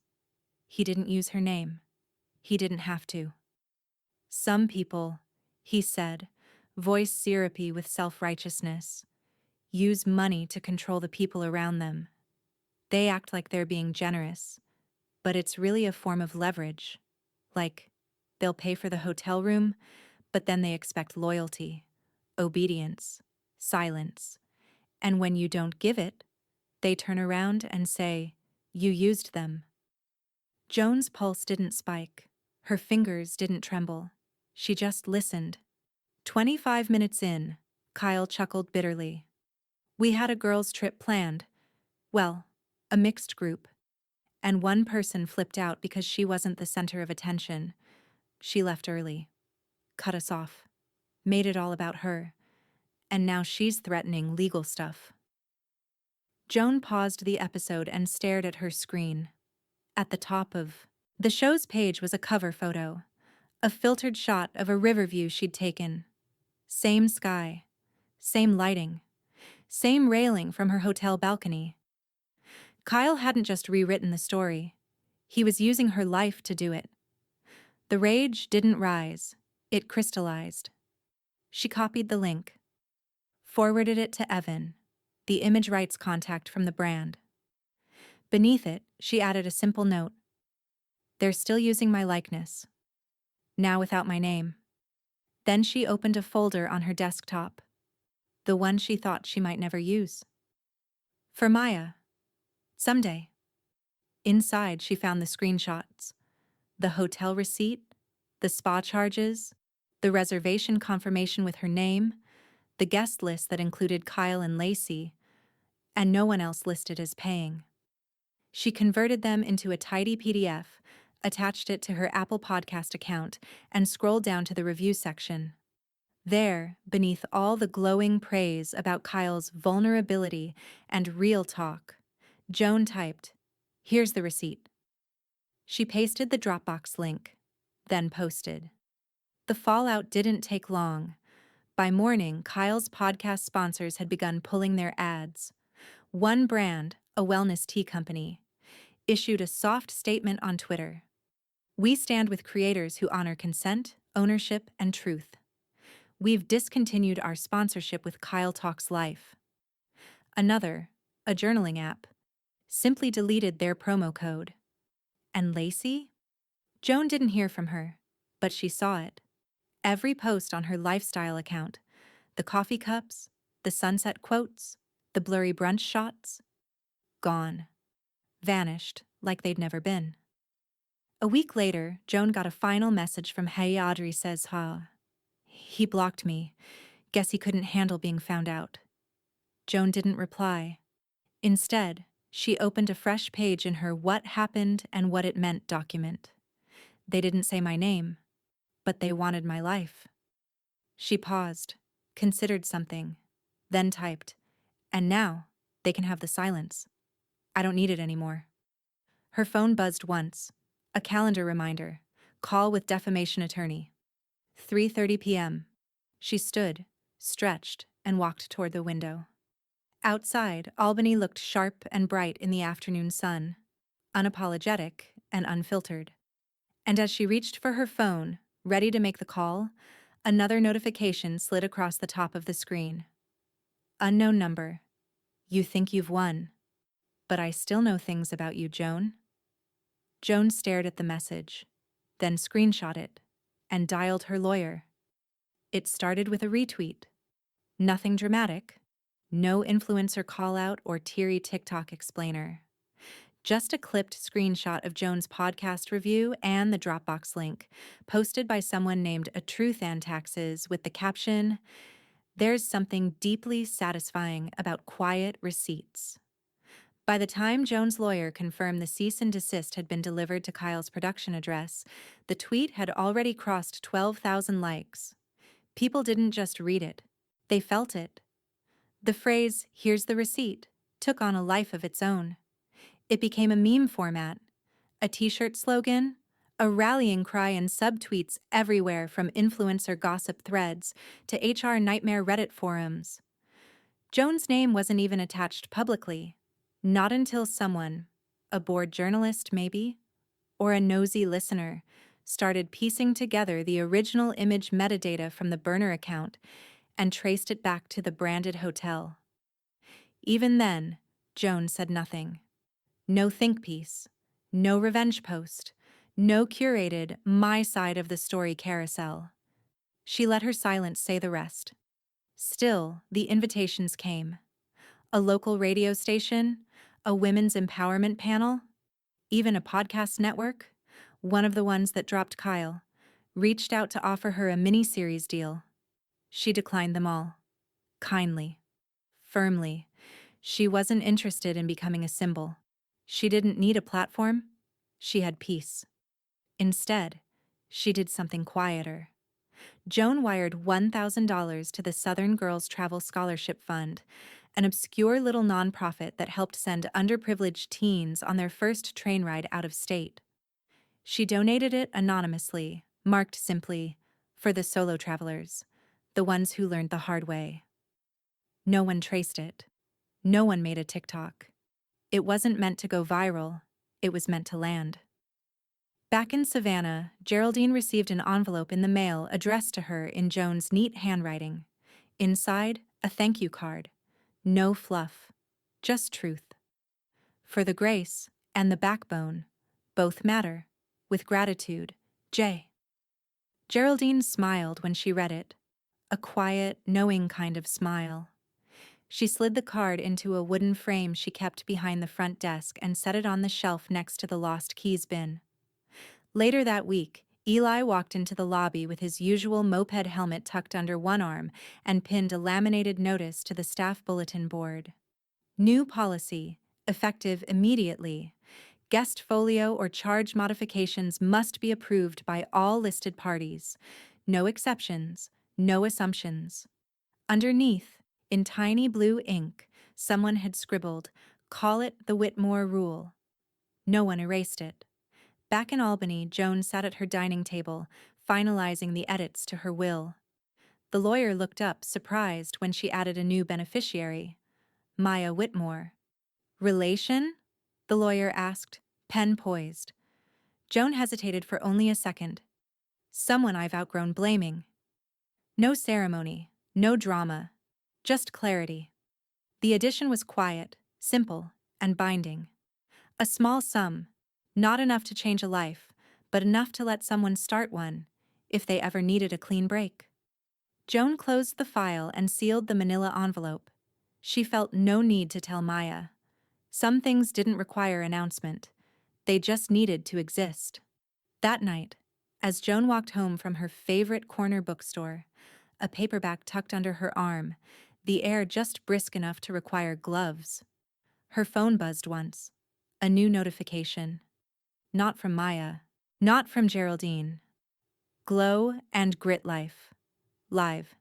He didn't use her name. He didn't have to. Some people, he said, voice syrupy with self-righteousness, use money to control the people around them. They act like they're being generous, but it's really a form of leverage. Like, they'll pay for the hotel room, but then they expect loyalty, obedience, silence. And when you don't give it, they turn around and say, "You used them." Joan's pulse didn't spike. Her fingers didn't tremble. She just listened. 25 minutes in, Kyle chuckled bitterly. We had a girls' trip planned. Well, a mixed group. And one person flipped out because she wasn't the center of attention. She left early. Cut us off. Made it all about her. And now she's threatening legal stuff. Joan paused the episode and stared at her screen. At the top of the show's page was a cover photo, a filtered shot of a river view she'd taken. Same sky, same lighting, same railing from her hotel balcony. Kyle hadn't just rewritten the story. He was using her life to do it. The rage didn't rise, it crystallized. She copied the link, forwarded it to Evan, the image rights contact from the brand. Beneath it, she added a simple note. They're still using my likeness. Now without my name. Then she opened a folder on her desktop, the one she thought she might never use. For Maya. Someday. Inside, she found the screenshots, the hotel receipt, the spa charges, the reservation confirmation with her name, the guest list that included Kyle and Lacey, and no one else listed as paying. She converted them into a tidy PDF, attached it to her Apple Podcast account, and scrolled down to the review section. There, beneath all the glowing praise about Kyle's vulnerability and real talk, Joan typed, "Here's the receipt." She pasted the Dropbox link, then posted. The fallout didn't take long. By morning, Kyle's podcast sponsors had begun pulling their ads. One brand, a wellness tea company, issued a soft statement on Twitter. "We stand with creators who honor consent, ownership, and truth. We've discontinued our sponsorship with Kyle Talks Life." Another, a journaling app, simply deleted their promo code. And Lacey? Joan didn't hear from her, but she saw it. Every post on her lifestyle account, the coffee cups, the sunset quotes, the blurry brunch shots, gone. Vanished like they'd never been. A week later, Joan got a final message from Hey Audrey says ha. He blocked me. Guess he couldn't handle being found out. Joan didn't reply. Instead, she opened a fresh page in her What Happened and What It Meant document. They didn't say my name, but they wanted my life. She paused, considered something, then typed, "And now, they can have the silence. I don't need it anymore." Her phone buzzed once, a calendar reminder, call with defamation attorney. 3:30 p.m. She stood, stretched, and walked toward the window. Outside, Albany looked sharp and bright in the afternoon sun, unapologetic and unfiltered. And as she reached for her phone, ready to make the call, another notification slid across the top of the screen. Unknown number. You think you've won. But I still know things about you, Joan. Joan stared at the message, then screenshot it, and dialed her lawyer. It started with a retweet. Nothing dramatic. No influencer call-out or teary TikTok explainer. Just a clipped screenshot of Joan's podcast review and the Dropbox link, posted by someone named A Truth and Taxes with the caption, "There's something deeply satisfying about quiet receipts." By the time Joan's lawyer confirmed the cease and desist had been delivered to Kyle's production address, the tweet had already crossed 12,000 likes. People didn't just read it, they felt it. The phrase, "Here's the receipt," took on a life of its own. It became a meme format, a t-shirt slogan, a rallying cry in subtweets everywhere from influencer gossip threads to HR nightmare Reddit forums. Joan's name wasn't even attached publicly, not until someone, a bored journalist maybe, or a nosy listener, started piecing together the original image metadata from the burner account and traced it back to the branded hotel. Even then, Joan said nothing. No think piece, no revenge post, no curated my side of the story carousel. She let her silence say the rest. Still, the invitations came. A local radio station, a women's empowerment panel, even a podcast network, one of the ones that dropped Kyle, reached out to offer her a mini-series deal. She declined them all. Kindly. Firmly. She wasn't interested in becoming a symbol. She didn't need a platform. She had peace. Instead, she did something quieter. Joan wired $1,000 to the Southern Girls Travel Scholarship Fund, an obscure little nonprofit that helped send underprivileged teens on their first train ride out of state. She donated it anonymously, marked simply, for the solo travelers, the ones who learned the hard way. No one traced it. No one made a TikTok. It wasn't meant to go viral. It was meant to land. Back in Savannah, Geraldine received an envelope in the mail addressed to her in Joan's neat handwriting. Inside, a thank you card. No fluff. Just truth. For the grace and the backbone, both matter. With gratitude, J. Geraldine smiled when she read it. A quiet, knowing kind of smile. She slid the card into a wooden frame she kept behind the front desk and set it on the shelf next to the lost keys bin. Later that week, Eli walked into the lobby with his usual moped helmet tucked under one arm and pinned a laminated notice to the staff bulletin board. New policy, effective immediately. Guest folio or charge modifications must be approved by all listed parties. No exceptions, no assumptions. Underneath, in tiny blue ink, someone had scribbled, "Call it the Whitmore Rule." No one erased it. Back in Albany, Joan sat at her dining table, finalizing the edits to her will. The lawyer looked up, surprised, when she added a new beneficiary. Maya Whitmore. Relation? The lawyer asked, pen poised. Joan hesitated for only a second. Someone I've outgrown blaming. No ceremony, no drama, just clarity. The addition was quiet, simple, and binding. A small sum, not enough to change a life, but enough to let someone start one, if they ever needed a clean break. Joan closed the file and sealed the manila envelope. She felt no need to tell Maya. Some things didn't require announcement. They just needed to exist. That night, as Joan walked home from her favorite corner bookstore, a paperback tucked under her arm, the air just brisk enough to require gloves, her phone buzzed once. A new notification. Not from Maya. Not from Geraldine. Glow and Grit Life. Live.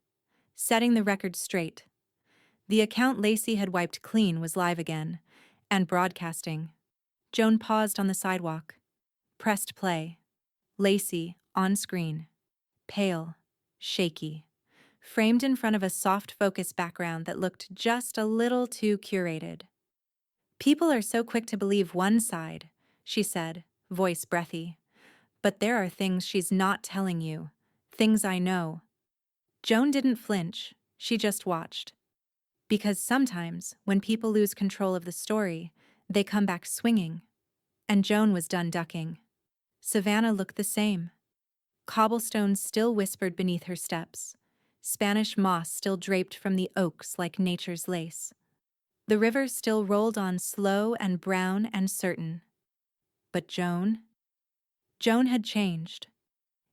Setting the record straight. The account Lacey had wiped clean was live again, and broadcasting. Joan paused on the sidewalk. Pressed play. Lacey, on screen. Pale. Shaky. Framed in front of a soft focus background that looked just a little too curated. People are so quick to believe one side, she said, voice breathy. But there are things she's not telling you. Things I know. Joan didn't flinch, she just watched. Because sometimes, when people lose control of the story, they come back swinging. And Joan was done ducking. Savannah looked the same. Cobblestones still whispered beneath her steps. Spanish moss still draped from the oaks like nature's lace. The river still rolled on slow and brown and certain. But Joan? Joan had changed.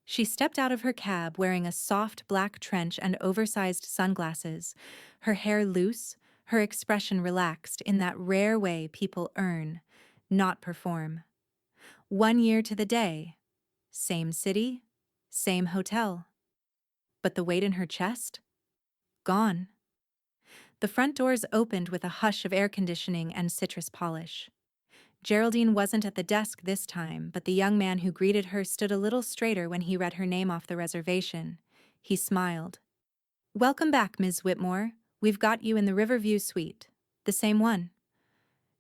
She stepped out of her cab wearing a soft black trench and oversized sunglasses, her hair loose, her expression relaxed in that rare way people earn, not perform. 1 year to the day. Same city, same hotel. But the weight in her chest? Gone. The front doors opened with a hush of air conditioning and citrus polish. Geraldine wasn't at the desk this time, but the young man who greeted her stood a little straighter when he read her name off the reservation. He smiled. "Welcome back, Ms. Whitmore. We've got you in the Riverview suite. The same one."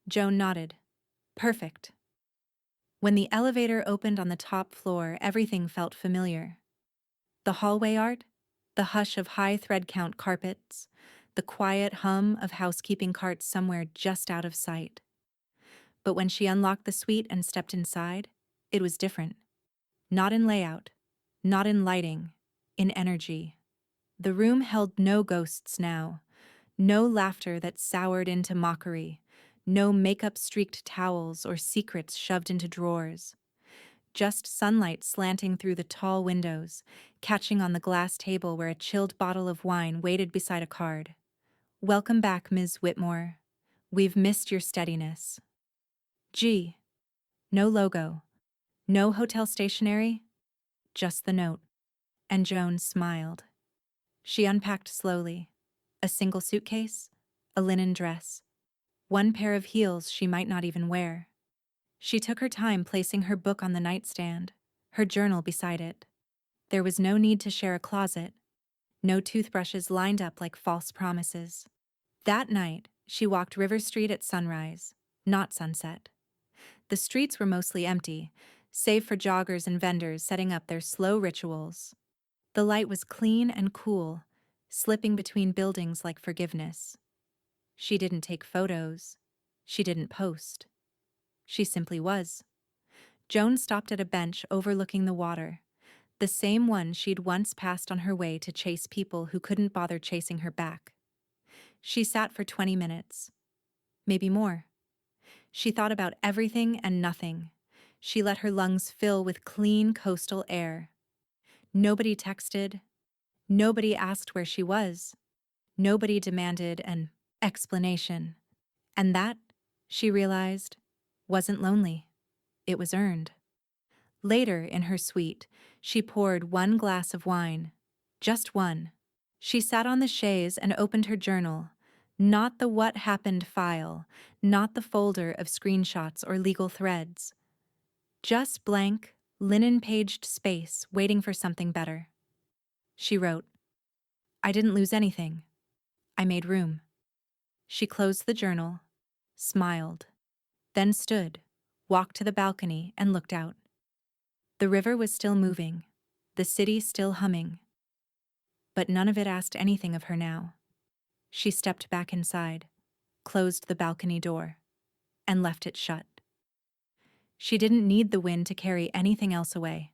Joan nodded. "Perfect." When the elevator opened on the top floor, everything felt familiar. The hallway art, the hush of high thread count carpets, the quiet hum of housekeeping carts somewhere just out of sight. But when she unlocked the suite and stepped inside, it was different. Not in layout, not in lighting, in energy. The room held no ghosts now, no laughter that soured into mockery, no makeup-streaked towels or secrets shoved into drawers. Just sunlight slanting through the tall windows, catching on the glass table where a chilled bottle of wine waited beside a card. "Welcome back, Ms. Whitmore. We've missed your steadiness." Gee. No logo. No hotel stationery. Just the note. And Joan smiled. She unpacked slowly. A single suitcase, a linen dress, one pair of heels she might not even wear. She took her time placing her book on the nightstand, her journal beside it. There was no need to share a closet, no toothbrushes lined up like false promises. That night, she walked River Street at sunrise, not sunset. The streets were mostly empty, save for joggers and vendors setting up their slow rituals. The light was clean and cool, slipping between buildings like forgiveness. She didn't take photos. She didn't post. She simply was. Joan stopped at a bench overlooking the water, the same one she'd once passed on her way to chase people who couldn't bother chasing her back. She sat for 20 minutes. Maybe more. She thought about everything and nothing. She let her lungs fill with clean coastal air. Nobody texted. Nobody asked where she was. Nobody demanded an explanation. And that, she realized, wasn't lonely. It was earned. Later, in her suite, she poured one glass of wine. Just one. She sat on the chaise and opened her journal. Not the what happened file, not the folder of screenshots or legal threads. Just blank, linen-paged space waiting for something better. She wrote, "I didn't lose anything. I made room." She closed the journal, smiled, then stood, walked to the balcony, and looked out. The river was still moving, the city still humming. But none of it asked anything of her now. She stepped back inside, closed the balcony door, and left it shut. She didn't need the wind to carry anything else away.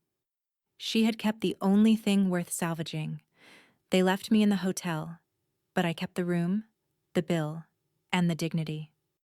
She had kept the only thing worth salvaging. They left me in the hotel, but I kept the room, the bill, and the dignity.